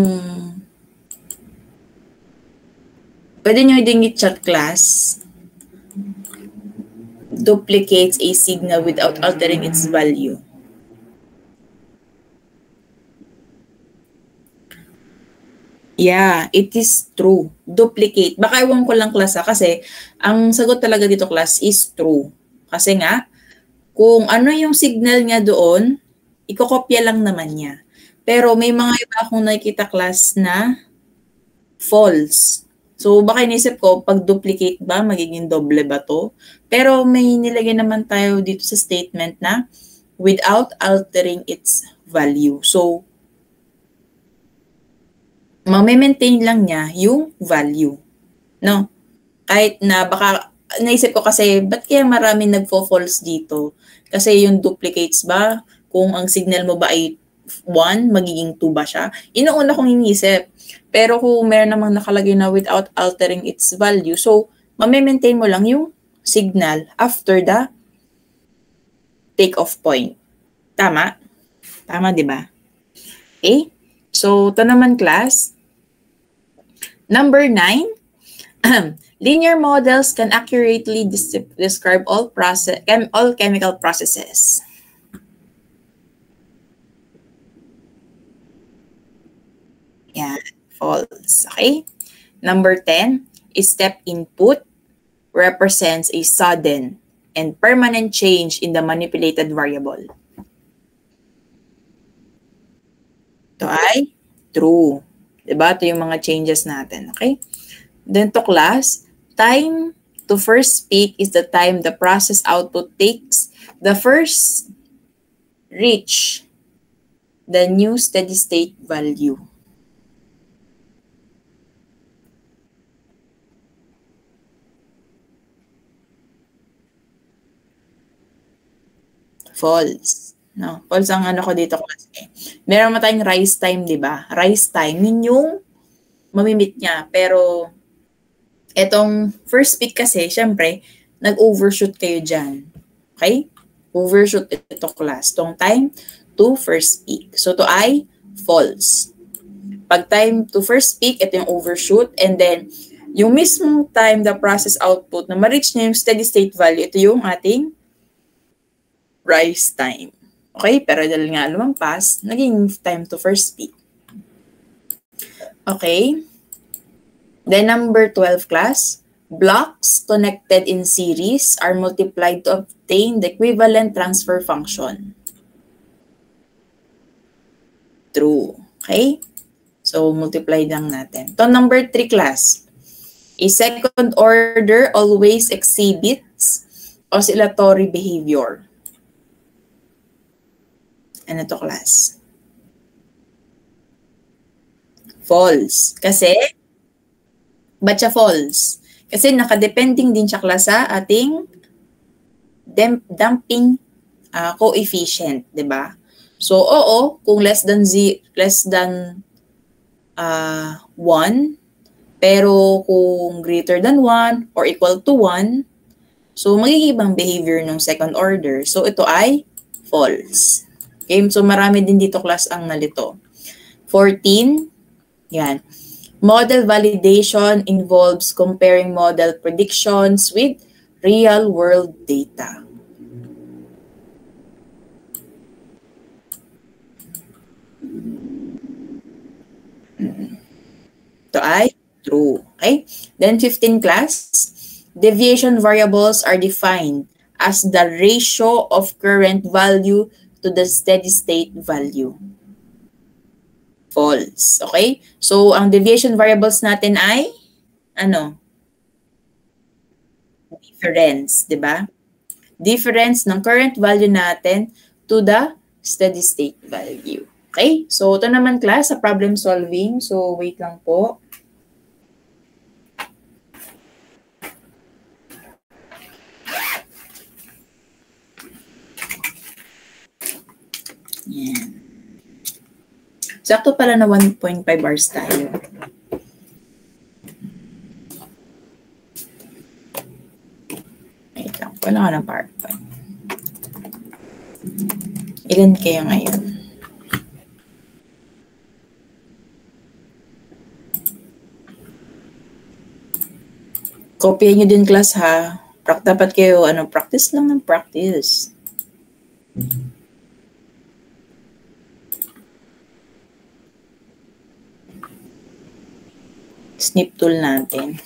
S1: Pwede nyo din i-chat class. Duplicates a signal without altering its value. Yeah, it is true. Duplicate. Baka ewan ko lang class kasi ang sagot talaga dito class is true. Kasi nga, kung ano yung signal niya doon, ikokopya lang naman niya. Pero may mga iba akong nakikita class na false. So baka inisip ko, pag duplicate ba, magiging doble ba to? Pero may nilagay naman tayo dito sa statement na without altering its value. So, ma-maintain lang niya yung value. No? Kahit na baka, naisip ko kasi, ba't kaya marami nagfo-false dito? Kasi yung duplicates ba, kung ang signal mo ba ay 1, magiging 2 ba siya? Inuuna kong inisip. Pero kung meron namang nakalagay na without altering its value, so, ma-maintain mo lang yung signal after the take-off point. Tama? Tama, di ba? Okay? So, ito naman class. Number 9, linear models can accurately describe all chemical processes. Yeah, false. Okay? Number 10, step input represents a sudden and permanent change in the manipulated variable. Ito ay true. Diba? Ito yung mga changes natin. Okay? Then to class, time to first peak is the time the process output takes the first reach the new steady state value. False. No, false ang ano ko dito kasi. Meron naman tayong rise time, di ba? Rise time, yun yung mamimit niya. Pero, etong first peak kasi, syempre, nag-overshoot kayo dyan. Okay? Overshoot ito class. Itong time to first peak. So, to ay false. Pag time to first peak, ito yung overshoot. And then, yung mismong time, the process output, na ma-reach niya yung steady state value, ito yung ating rise time. Okay? Pero dahil nga lumampas, naging time to first peak. Okay? Then number 12 class, blocks connected in series are multiplied to obtain the equivalent transfer function. True. Okay? So, multiply lang natin. To number 3 class, a second order always exhibits oscillatory behavior. Ano to class? False. Kasi, ba't siya false? Kasi nakadepending din siya class sa ating damping coefficient, di ba? So, oo, kung less than 1, pero kung greater than 1 or equal to 1, so magiging ibang behavior ng second order. So, ito ay false. Okay, so marami din dito class ang nalito. 14, yan. Model validation involves comparing model predictions with real-world data. Ito ay true. Okay? Then 15 class, deviation variables are defined as the ratio of current value to the steady state value. False. Okay? So, ang deviation variables natin ay, ano? Difference, di ba? Difference ng current value natin to the steady state value. Okay? So, ito naman class sa problem solving. So, wait lang po. Yan. Sakto pala na 1.5 hours tayo. Wait lang. Wala ka ng PowerPoint. Ilan kayo ngayon? Kopya nyo din class ha. Dapat kayo, practice lang ng practice. Snip tool natin.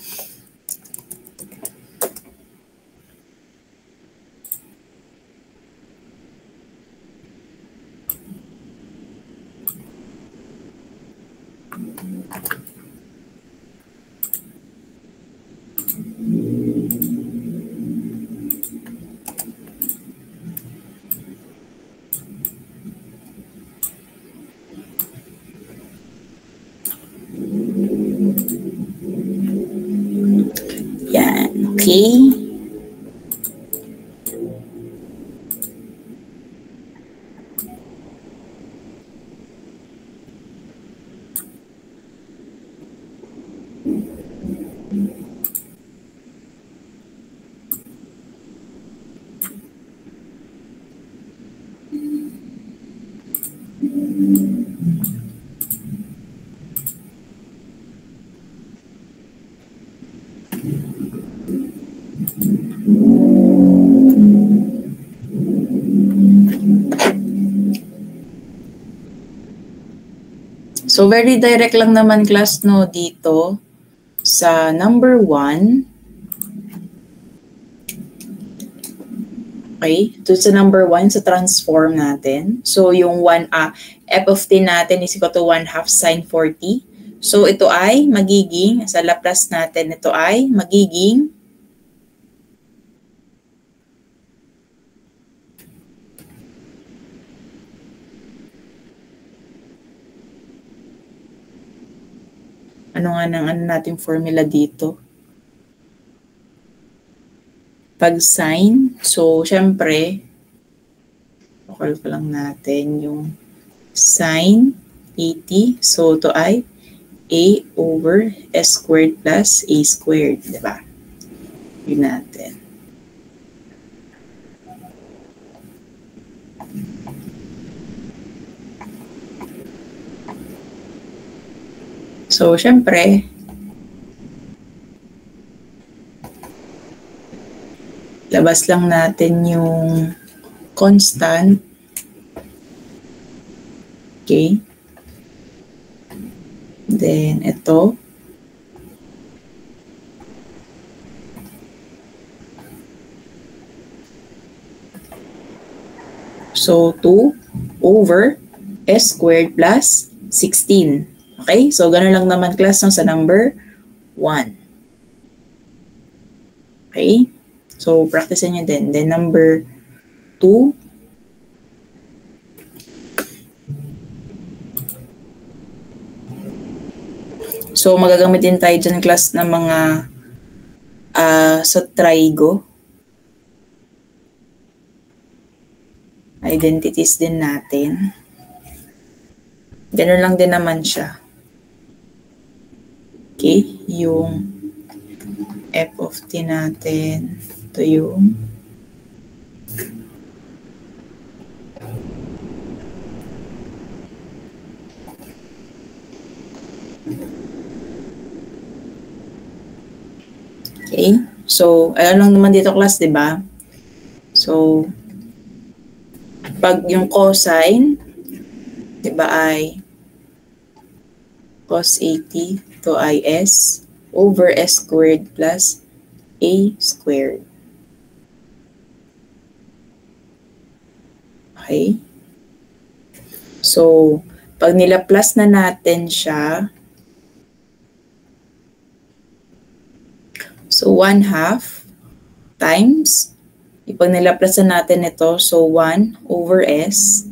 S1: Yan, okay. So, very direct lang naman class, no, dito sa number 1. Okay, ito sa number 1, sa transform natin. So, yung f of t natin is equal to 1/2 sine 40. So, ito ay magiging, sa Laplace natin, ito ay magiging ano nga nating formula dito? Pag sine, so, syempre, call ko lang natin yung sine 80. So, ito ay a over s squared plus a squared, di ba? Yun natin. So, syempre, labas lang natin yung constant. Okay. Then, ito. So, 2 over s squared plus 16. Okay? So, ganun lang naman class no, sa number 1. Okay? So, practice nyo din. Then, number 2. So, magagamit din tayo dyan class ng mga sa trigo. Identities din natin. Ganun lang din naman siya. Okay? Yung f of t natin. Ito yung okay? So, ayun lang naman dito class, di ba? So, pag yung cosine, di ba ay cos 80, ito ay s over s squared plus a squared. Okay? So, pag nila-plus na natin siya, so 1/2 times, ipag nila-plus na natin ito, so 1 over s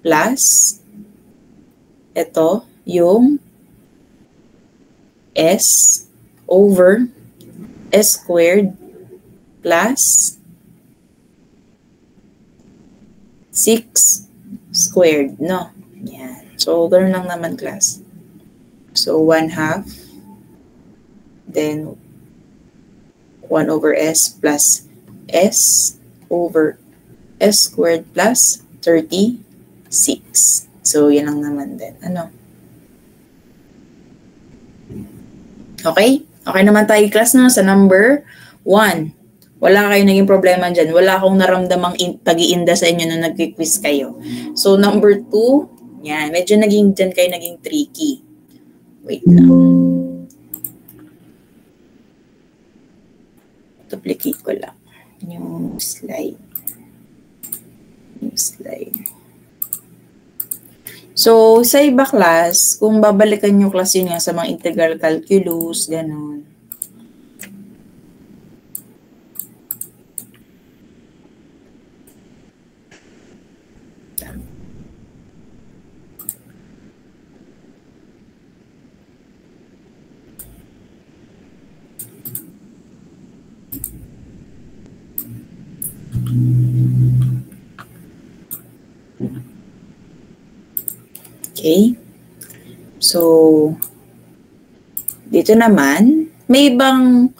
S1: plus, ito, yung s over s squared plus 6 squared, no? Yan. So, ganoon lang naman class. So, 1/2, then 1 over s plus s over s squared plus 36. So, yan lang naman din. Ano? Okay? Okay naman tayo class no, sa number 1. Wala kayong naging problema dyan. Wala akong naramdamang pag-iinda sa inyo nung nag-quiz kayo. So, number 2, yan. Medyo naging dyan kayo naging tricky. Wait lang. Duplicate ko lang. New slide. New slide. So, sa iba class, kung babalikan nyo class yun nga sa mga integral calculus, ganun. Okay. So, dito naman, may ibang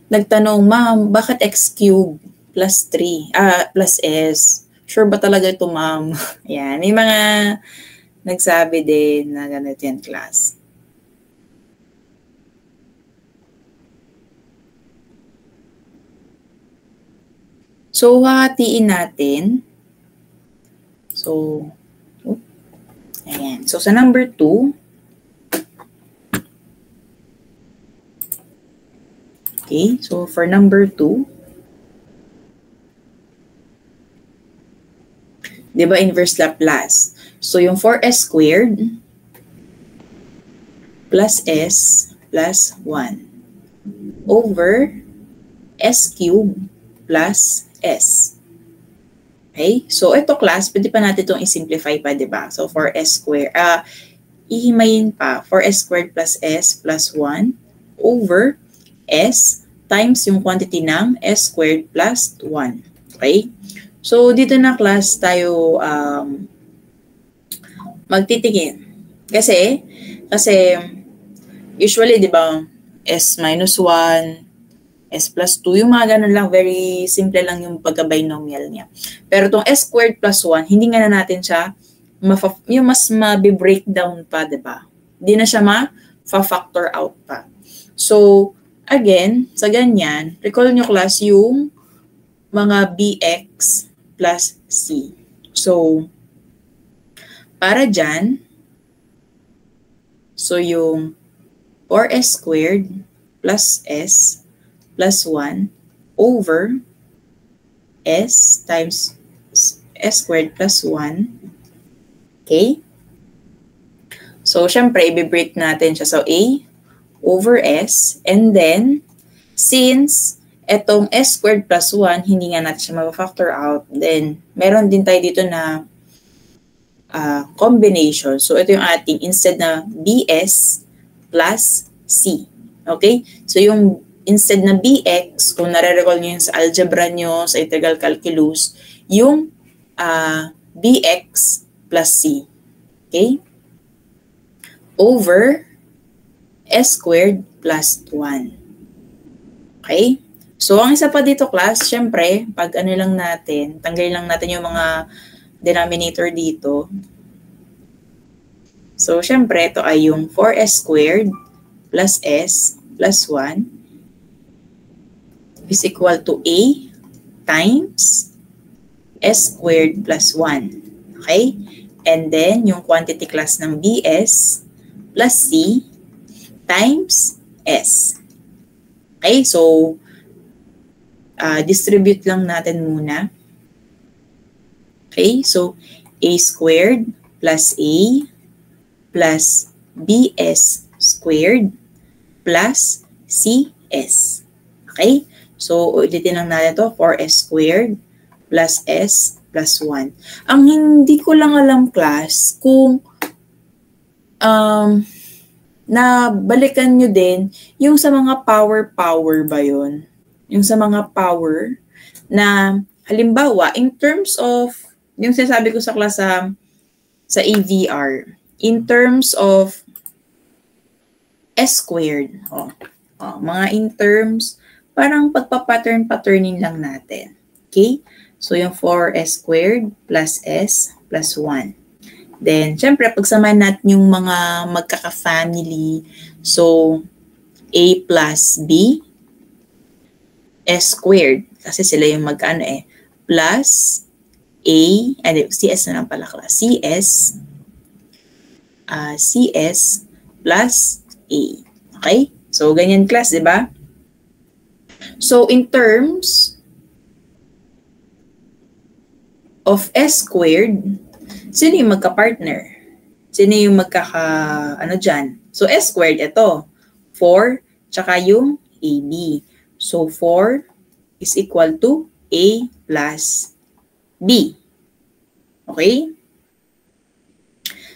S1: nagtanong, ma'am, bakit x cube plus 3, plus s? Sure ba talaga ito, ma'am? Yan, may mga nagsabi din na ganito yan, class. So, hahatiin natin. So, ayan. So, sa number 2, okay, so for number 2, di ba inverse Laplace? So, yung 4s squared plus s plus 1 over s cubed plus s. Okay? So, ito class, pwede pa natin itong i-simplify pa, di ba? So, 4s squared, ihimayin pa, 4s squared plus s plus 1 over s times yung quantity ng s squared plus 1. Okay? So, dito na class tayo magtitingin. Kasi, usually, di ba, s minus 1, s plus 2, yung mga ganun lang, very simple lang yung pagka-binomial niya. Pero itong s squared plus 1, hindi nga na natin siya, yung mas ma-breakdown pa, diba? Hindi na siya ma-factor out pa. So, again, sa ganyan, recall nyo class yung mga bx plus c. So, para dyan, so yung 4s squared plus s plus 1 over s times s squared plus 1. Okay? So, syempre, i-break natin siya. So, a over s. And then, since etong s squared plus 1, hindi nga natin siya ma-factor out, then, meron din tayo dito na combination. So, ito yung ating, instead na bs plus c. Okay? So, yung instead na bx, kung nare-recall nyo yung sa algebra nyo, sa integral calculus, yung bx plus c. Okay? Over s squared plus 1. Okay? So, ang isa pa dito, class, syempre, pag ano lang natin, tanggalin lang natin yung mga denominator dito. So, syempre, ito ay yung 4s squared plus s plus 1 is equal to a times s squared plus 1. Okay? And then, yung quantity class ng bs plus c times s. Okay? So, distribute lang natin muna. Okay? So, a squared plus a plus bs squared plus cs. Okay? So, ulitin lang natin ito, 4s squared plus s plus 1. Ang hindi ko lang alam, class, kung nabalikan nyo din, yung sa mga power ba yun? Yung sa mga power na, halimbawa, in terms of, yung sinasabi ko sa class sa AVR, in terms of s squared, mga in terms, parang pagpa-patterning lang natin. Okay? So, yung 4s squared plus s plus 1. Then, syempre, pagsamahan natin yung mga magkaka-family. So, A plus B S squared. Kasi sila yung magkano plus A, CS na lang pala class. CS plus A. Okay? So, ganyan class, di ba? So, in terms of S squared, sino yung magka-partner? Sino yung dyan? So, S squared, ito. 4, tsaka yung AB. So, 4 is equal to A plus B. Okay?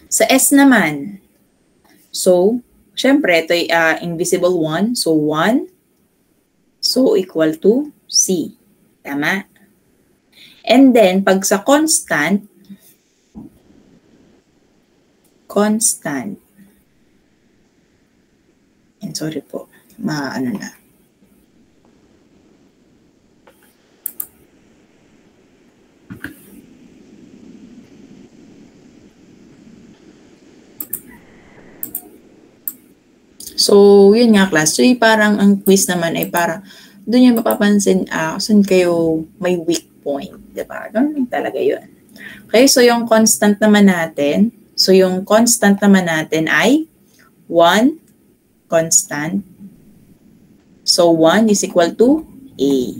S1: Sa S naman, so, syempre, ito ay invisible 1. So, 1. So, equal to C. Tama? And then, pag sa constant, and sorry po, maano na. So, yun nga class. So, parang ang quiz naman ay para doon yung mapapansin saan kayo may weak point. Diba? Ganun talaga yun. Okay, so yung constant naman natin, ay 1 constant. So, 1 is equal to A.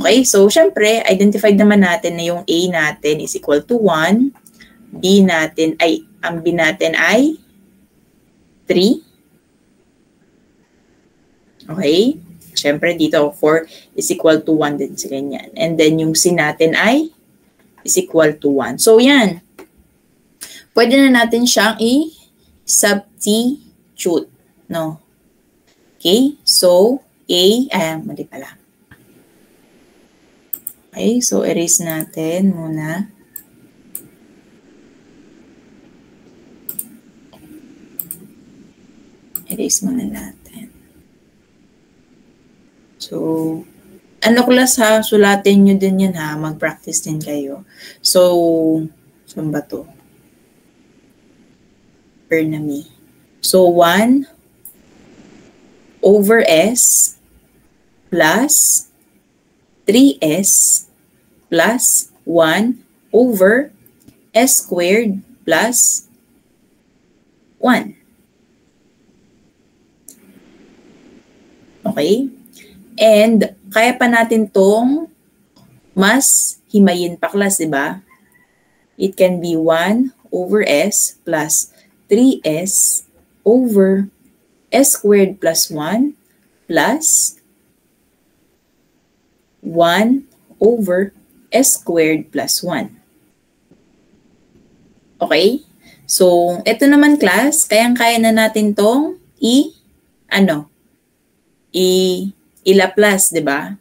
S1: Okay, so syempre, identified naman natin na yung A natin is equal to 1. Ang B natin ay 3. Okay? Siyempre, dito, 4 is equal to 1 din sila niyan. And then, yung C natin ay is equal to 1. So, yan. Pwede na natin siyang i-substitute. No? Okay? So, mali pala. Okay? So, erase natin muna. Erase muna natin. So, class ha? Sulatin nyo din yan ha. Mag-practice din kayo. So, saan ba to? Pernami. So, 1 over S plus 3S plus 1 over S squared plus 1. Okay? And, kaya pa natin tong mas himayin pa class, di ba? It can be 1 over S plus 3S over S squared plus 1 plus 1 over S squared plus 1. Okay? So, ito naman class, kayang-kaya na natin tong i-Laplace, di ba?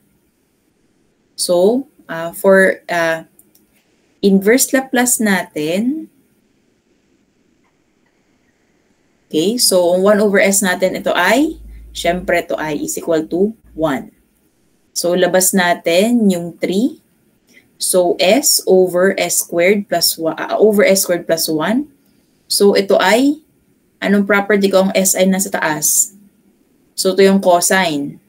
S1: So, for inverse Laplace natin, okay, so 1 over S natin, ito ay, syempre ito ay is equal to 1. So, labas natin yung 3. So, S over S squared plus 1, So, ito ay, anong property ko ang S ay nasa taas? So, ito yung cosine.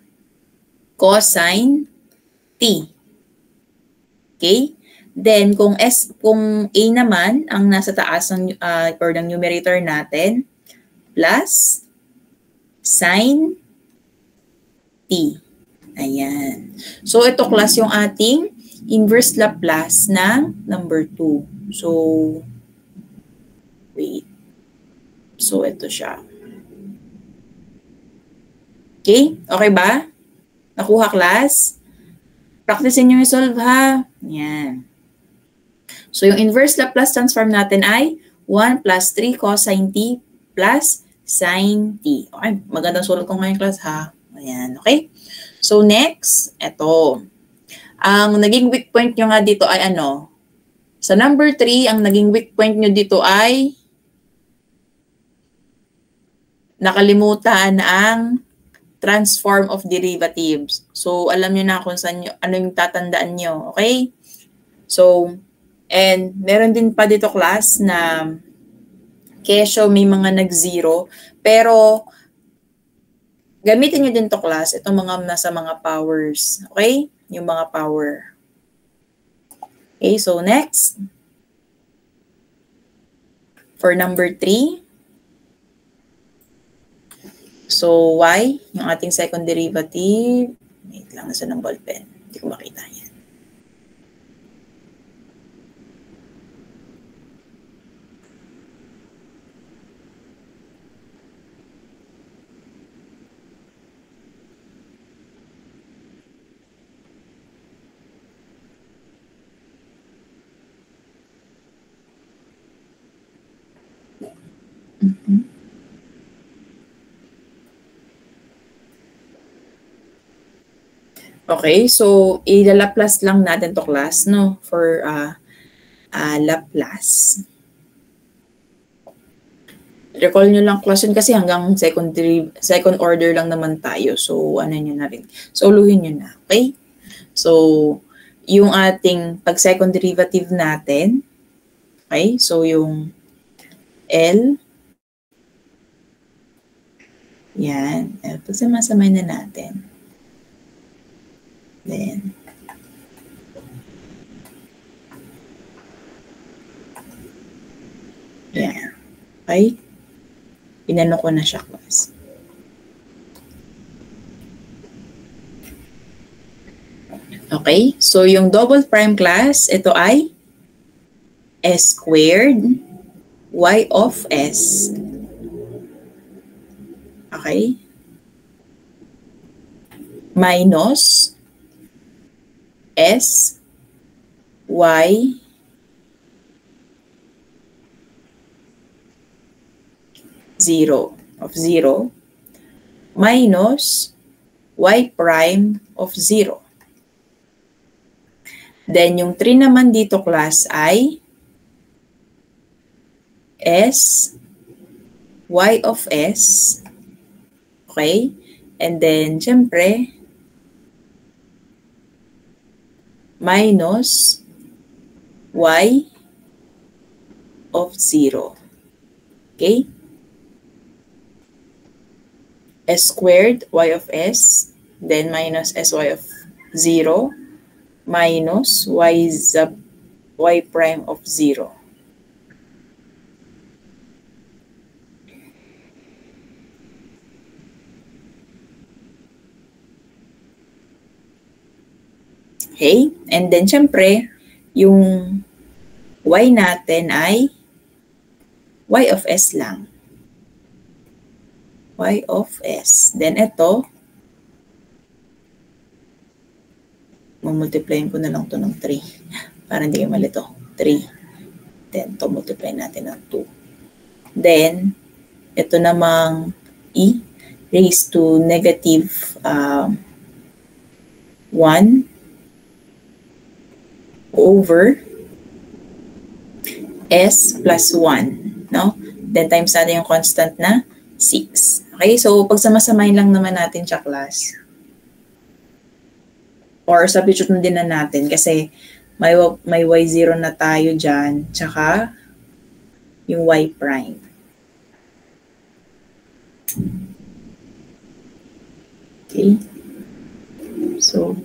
S1: Cosine T. Okay? Then, kung A naman, ang nasa taas ng, ng numerator natin, plus sine T. Ayan. So, ito class yung ating inverse Laplace ng number 2. So, wait. So, ito siya. Okay? Okay ba? Nakuha class? Practicein nyo yung solve ha. Yan. So, yung inverse Laplace transform natin ay 1 plus 3 cosine T plus sine T. Okay, magandang sulat ko ngayon class ha. Ayan, okay? So, next, eto. Ang naging weak point nyo nga dito ay ano? Sa number 3, ang naging weak point nyo dito ay nakalimutan ang transform of derivatives. So, alam nyo na kung saan ano yung tatandaan nyo. Okay? So, and meron din pa dito class na kesyo may mga nag-zero. Pero, Gamitin nyo din to class, itong mga nasa mga powers. Okay? Yung mga power. Okay, so next. For number 3. So, y, yung ating second derivative. Wait lang, nasa ng ballpen. Hindi ko makita yan. Okay, so i-Laplace lang natin to class, no? For Laplace. Recall nyo lang class yun kasi hanggang second order lang naman tayo. So, ano nyo na rin. Soluhin nyo na, okay? So, yung ating pag-second derivative natin, okay? So, yung L, yan. Pagsamasamahin na natin. Then, yan. Okay? Inano ko na siya, class. Okay? So, yung double prime class, ito ay S squared y of S. Okay? Minus S y of 0 minus y prime of 0. Then, yung 3 naman dito, class, ay S y of S. Okay? And then, syempre, minus y of 0. Okay? S squared y of S, then minus sy of 0, minus y prime of 0. Okay? And then, syempre, yung y natin ay y of S lang. Y of S. Then, ito, mamultiplyin ko na lang to ng 3. Para hindi kayo malito. 3. Then, to multiply natin ng 2. Then, ito namang e raised to negative 1 over S plus 1. No? Then, times natin yung constant na 6. Okay? So, pagsamasamahin lang naman natin siya, class. Or substitute na din na natin kasi may y0 na tayo dyan, tsaka yung y prime. Okay? So,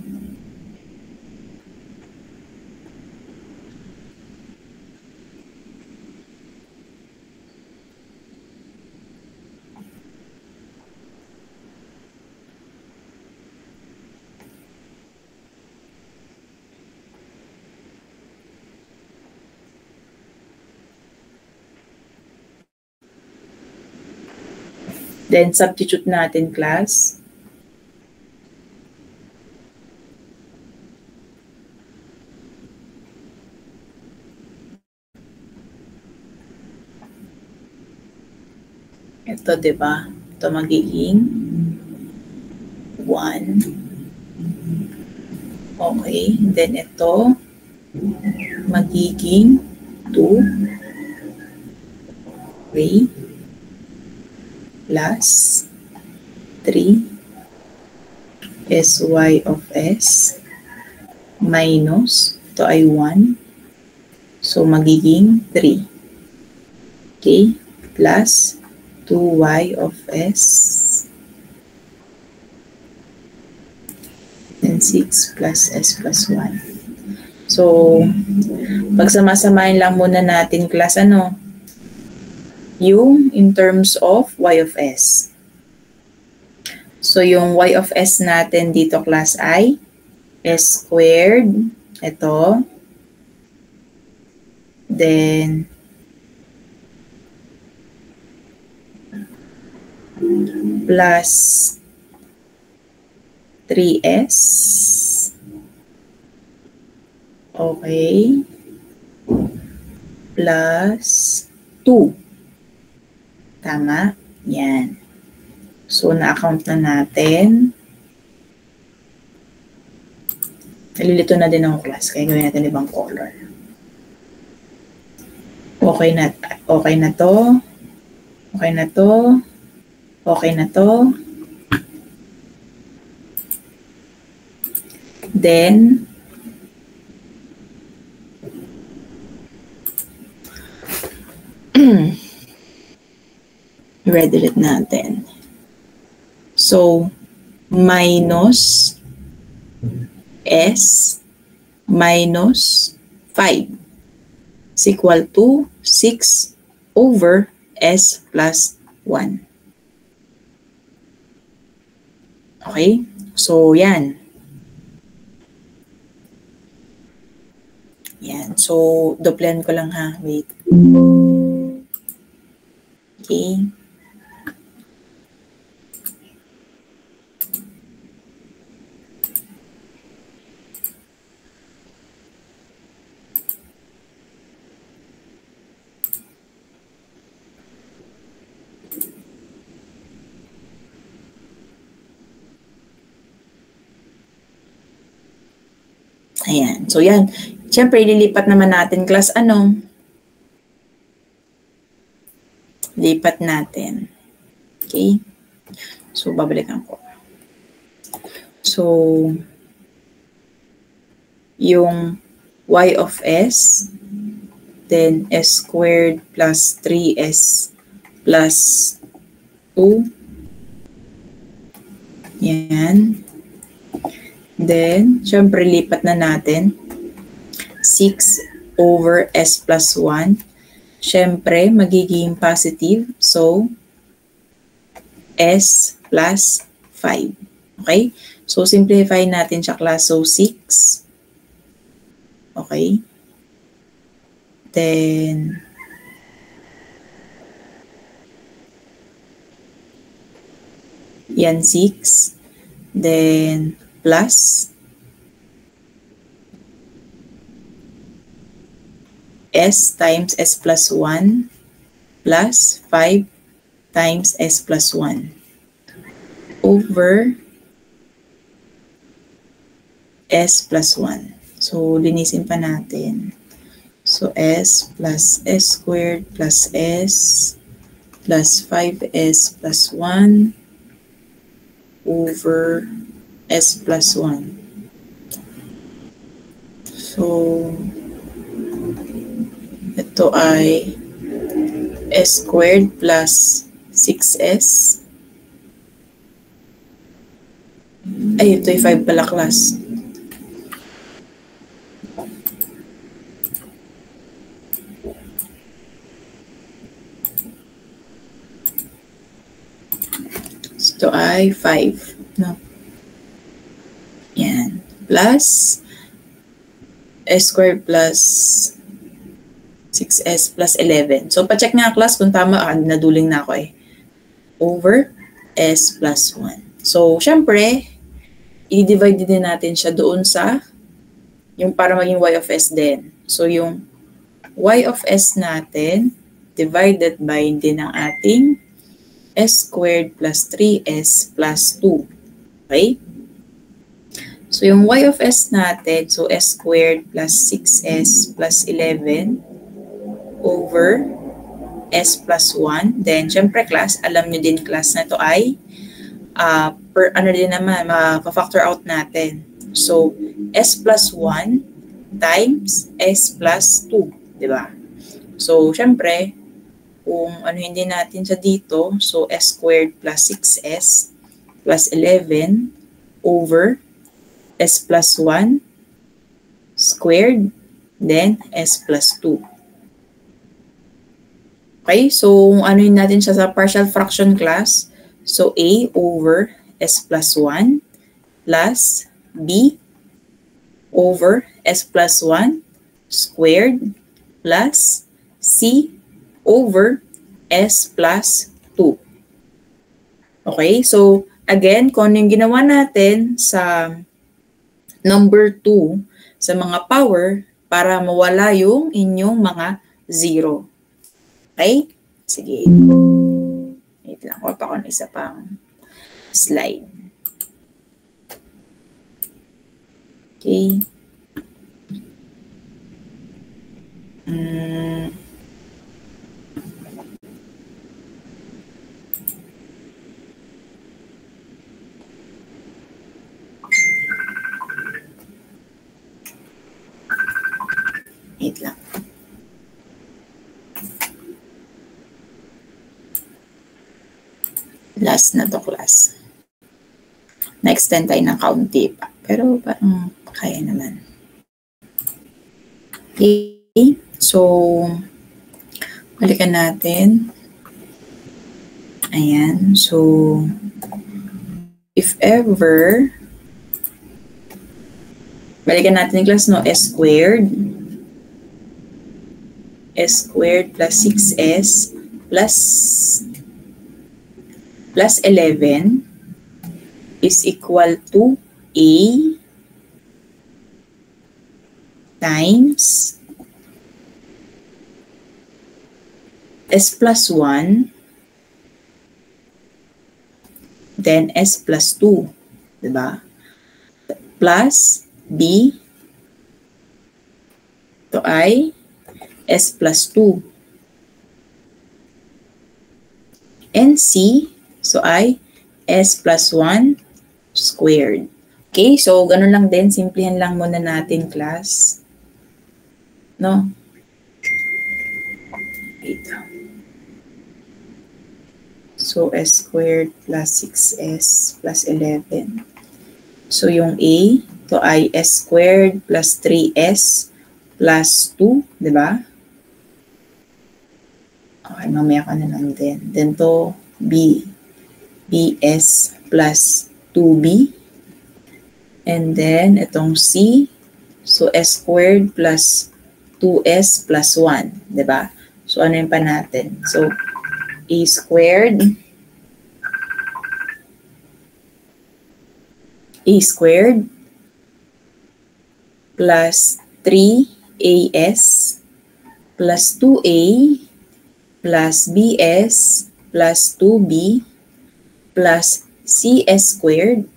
S1: then, substitute natin, class. Ito, diba? Ito magiging 1. Okay. Then, ito magiging 2. Okay. Plus 3 sy of S minus, ito ay 1. So, magiging 3. Okay? Plus 2y of S then 6 plus s plus 1. So, pagsamasamahin lang muna natin, class, yung in terms of y of s. So, yung y of s natin dito, class, ay s squared, ito, then plus 3s, okay, plus 2. Tama? Yan. So, na-account na natin. Nalilito na din ang class, kaya gawin natin ibang color. Okay na to. Okay na to. Okay na to. Then, redelete natin. So, minus s minus 5 is equal to 6 over s plus 1. Okay? So, yan. Yan. So, duplan ko lang ha. Wait. Okay. Ayan. So, yan. Siyempre, lilipat naman natin, class, lipat natin. Okay? So, babalikan ko. So, yung y of s, then s squared plus 3s plus 2. Yan. Then, syempre, lipat na natin. 6 over s plus 1. Syempre, magiging positive. So, s plus 5. Okay? So, simplify natin siya, class. So, 6. Okay? Then, yan 6. Then, plus s times s plus 1 plus 5 times s plus 1 over s plus 1. So, linisin pa natin. So, s plus s squared plus s plus 5s plus 1 over s plus 1. So, ito ay s squared plus 6s. Ay, ito ay 5 pala, class. Ito ay 5. No? Yan. Plus s squared plus 6s plus 11. So, pacheck nga, class, kung tama. Naduling na ako eh. Over s plus 1. So, syempre, i-divide din natin siya doon sa yung para maging y of s din. So, yung y of s natin divided by din ang ating s squared plus 3s plus 2. Okay? So, yung y of s natin, so s squared plus 6s plus 11 over s plus 1. Then, syempre, class, alam nyo din, class, na ito ay ma-factor out natin. So, s plus 1 times s plus 2. Diba? So, syempre, kung hindi natin siya dito, so s squared plus 6s plus 11 over s plus 1 squared, then s plus 2. Okay, so ano yun natin siya sa partial fraction class? So a over s plus 1 plus b over s plus 1 squared plus c over s plus 2. Okay, so again, kung ano yung ginawa natin sa number 2 sa mga power para mawala yung inyong mga 0. Okay? Sige. Wait lang. Kuha pa ako ng isa pang slide. Okay. Wait lang. Last na to class. Na-extend tayo ng kaunti pa. Pero parang kaya naman. Okay. So, balikan natin. Ayan. So, if ever, balikan natin yung class, no? S squared plus 6s plus 11 is equal to a times s plus 1 then s plus 2, diba? Plus b to ay s plus 2 and c so ay s plus 1 squared. Okay, so ganun lang din, simplihan lang muna natin class. No? Wait. So s squared plus 6s plus 11. So yung a to ay s squared plus 3s plus 2, di ba? Okay, mamaya ka na lang din. Then to bs plus 2b. And then itong c, so s squared plus 2s plus 1, di ba? So ano yung pa natin? So a squared plus 3as plus 2a plus bs plus 2b plus cs squared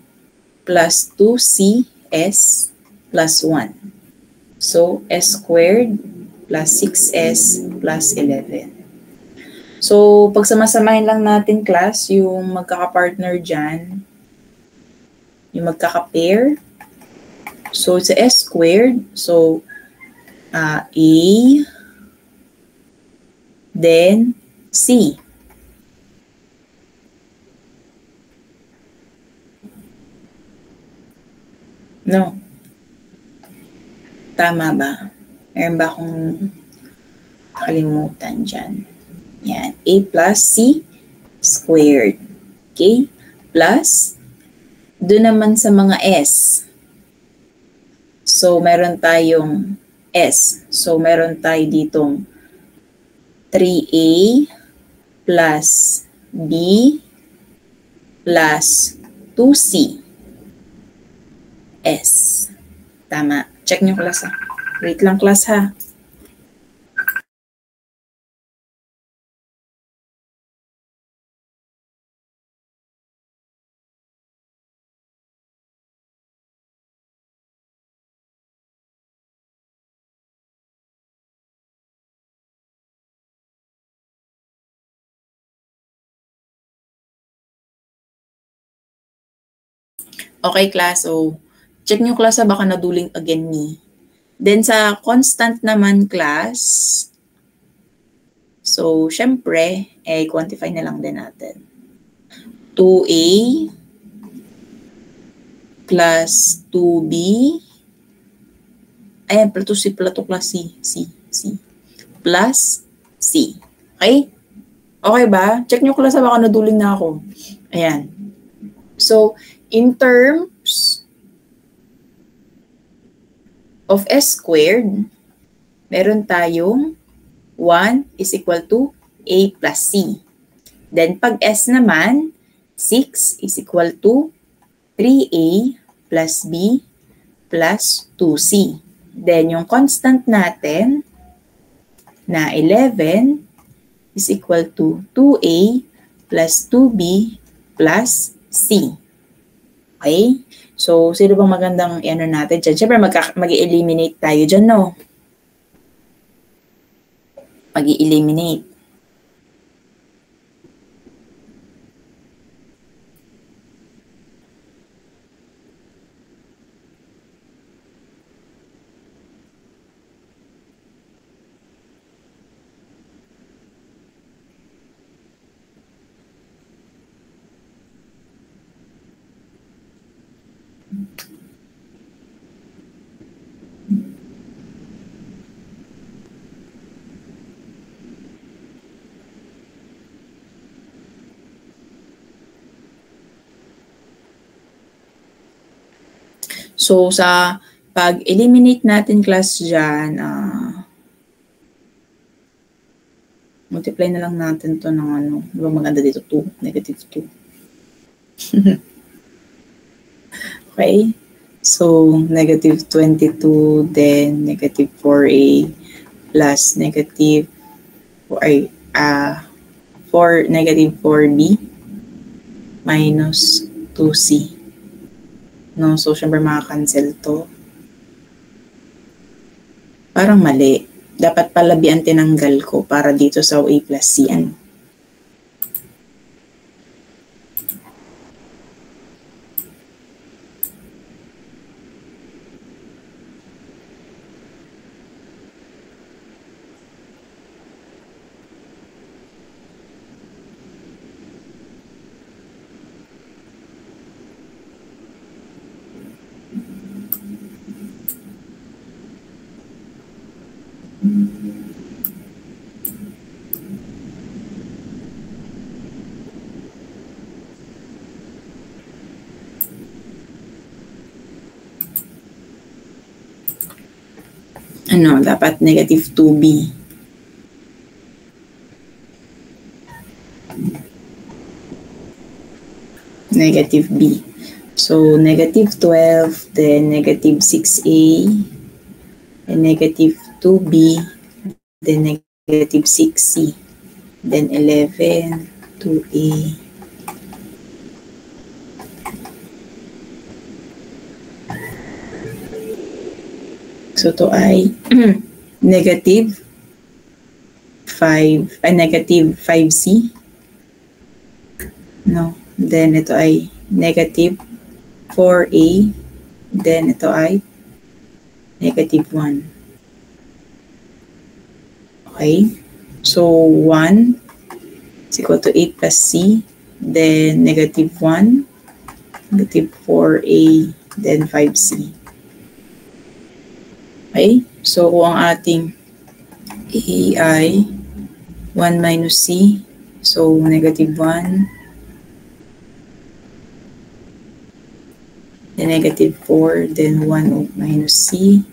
S1: plus 2cs plus 1. So s squared plus 6s plus 11. So pagsamasamahin lang natin class yung magkaka-partner dyan, yung magkaka-pair. So it's s squared, so a then c. No. Tama ba? Meron ba akong kalimutan dyan? Yan. A plus c squared. Okay? Plus, doon naman sa mga s. So, meron tayong s. So, meron tayo ditong 3a plus b plus 2c s. Tama. Check nyo class ha. Wait lang class ha. Okay class, so check nyo class ha, baka naduling again me. Then sa constant naman class, so syempre, quantify na lang din natin. 2a class 2B. Ayan, plato C, plato class C. C. Plus C. Okay? Okay ba? Check nyo class, baka naduling na ako. Ayan. So, in terms of S squared, meron tayong 1 is equal to A plus C. Then, pag S naman, 6 is equal to 3A plus B plus 2C. Then, yung constant natin na 11 is equal to 2A plus 2B plus C. Okay? So, sino bang magandang ano natin dyan? Siyempre, mag-eliminate tayo dyan, no? Mag-eliminate. So, sa pag-eliminate natin class dyan, multiply na lang natin to ng ano. Diba maganda dito? 2, negative 2. Okay? So, negative 22, then negative 4A plus negative 4, negative 4B minus 2C. No? So, syempre makakancel to. Parang mali. Dapat pala B ang tinanggal ko para dito sa A plus C. Ano? Ano, dapat negative 2B. Negative B. So, negative 12, then negative 6A, and negative 2B, then negative 6C, then 11, 2A. So, to ay negative 5, negative 5C. No. Then, ito ay negative 4A. Then, ito ay negative 1. Okay? So, 1 is equal to 8 plus C. Then, negative 1, negative 4A, then 5C. Okay? So, kung ang ating A ay 1 minus C, so negative 1, then negative 4, then 1 minus C,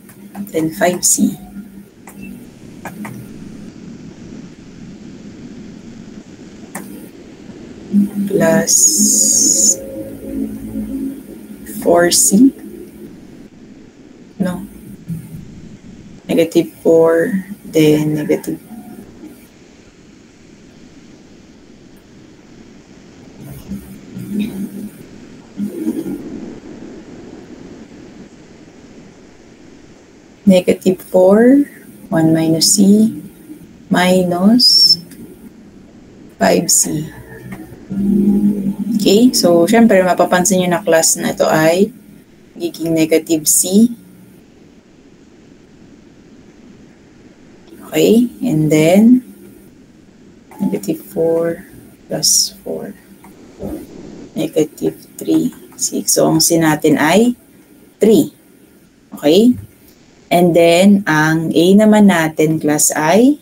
S1: then 5C. Plus 4C. No. Negative 4, then negative. Negative 4, 1 minus C, minus 5C. Okay, so syempre mapapansin nyo na class na ito ay magiging negative C. Okay, and then negative 4 plus 4, negative 3 6. So, ang sin natin ay 3. Okay? And then, ang A naman natin, class, ay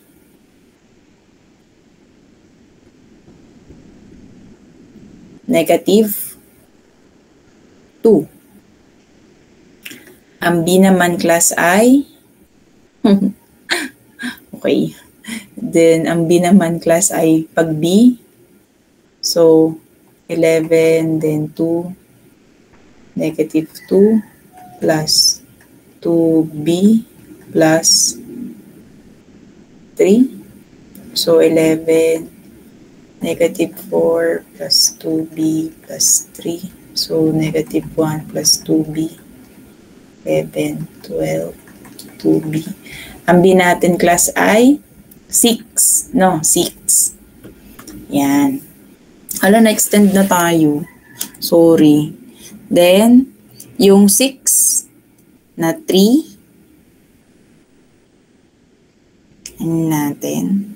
S1: negative 2. Ang B naman, class, ay okay. Then, ang B naman, class, ay pag B. So, 11, then 2, negative 2, plus 2B, plus 3. So, 11, negative 4, plus 2B, plus 3. So, negative 1, plus 2B, 11, 12, 2B. Ang B natin, class, ay 6. No, 6. Yan. Hala, na-extend na tayo. Sorry. Then, yung 6 na 3, ano natin?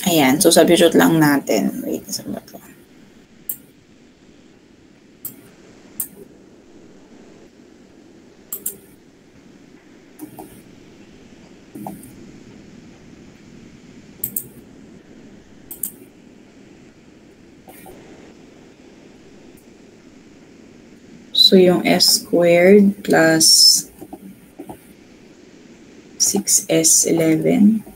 S1: Ayan, so substitute lang natin. Wait, saan ba ito? So yung s squared plus 6s11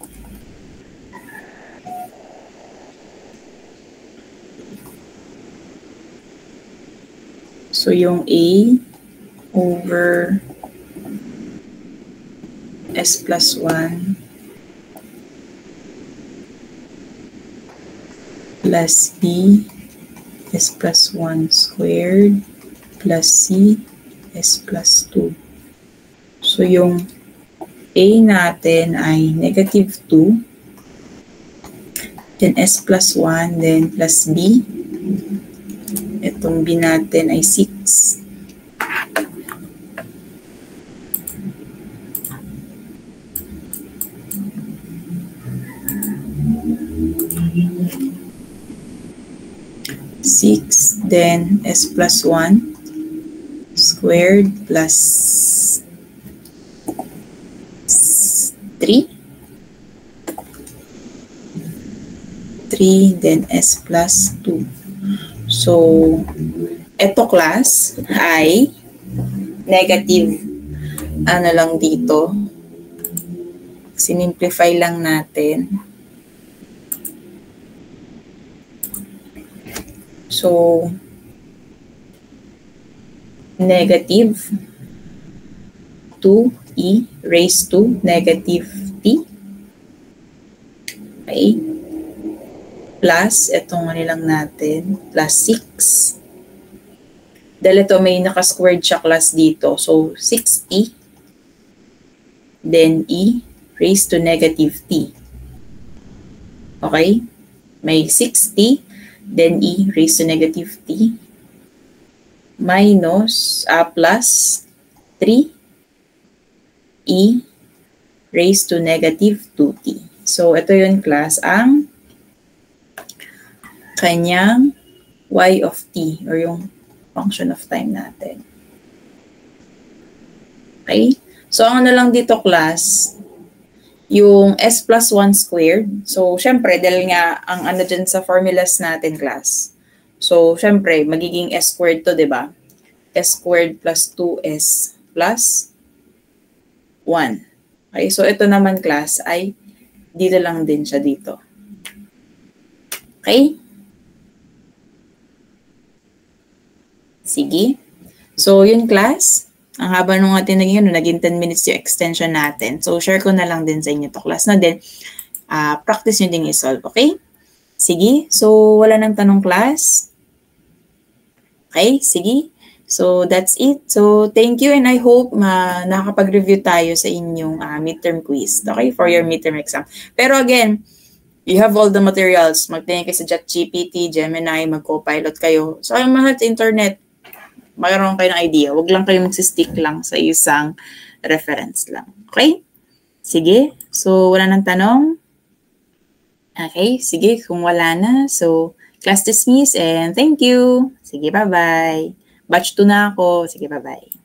S1: so yung a over s plus 1 plus b s plus 1 squared plus c s plus 2. So yung a natin ay negative 2, then s plus 1, then plus b. Itong b natin ay 6. Then s plus 1 squared plus 3. 3, then s plus 2. So, eto class ay negative, ano lang dito, sinimplify lang natin. So, negative 2e raised to negative t. Okay. Plus, itong ano lang natin, plus 6. Dahil ito may naka-squared siya class dito. So, 6e, then e raised to negative t. Okay? May 6t, then e raised to negative t, minus, plus 3e raised to negative 2t. So, ito yun class, ang kanyang y of t, or yung function of time natin. Okay? So, ang ano lang dito class, yung s plus 1 squared. So, syempre, dahil nga, ang ano dyan sa formulas natin, class. So, syempre, magiging s squared to, di ba? S squared plus 2s plus 1. Okay, so ito naman, class, ay dito lang din siya dito. Okay? Sige. So, yun, class. Ang haba nung ating naging 10 minutes yung extension natin. So, share ko na lang din sa inyo to class na din. Practice nyo din i-solve, okay? Sige. So, wala nang tanong class. Okay, sige. So, that's it. So, thank you and I hope nakakapag-review tayo sa inyong midterm quiz, okay, for your midterm exam. Pero again, you have all the materials. Magtingin kayo sa ChatGPT, Gemini, mag-copilot kayo. So, yung mga sa internet, mayroon kayo ng idea. Huwag lang kayo magsistick lang sa isang reference lang. Okay? Sige. So, wala nang tanong? Okay, sige. Kung wala na, so, class dismissed and thank you. Sige, bye-bye. Batch 2 na ako. Sige, bye-bye.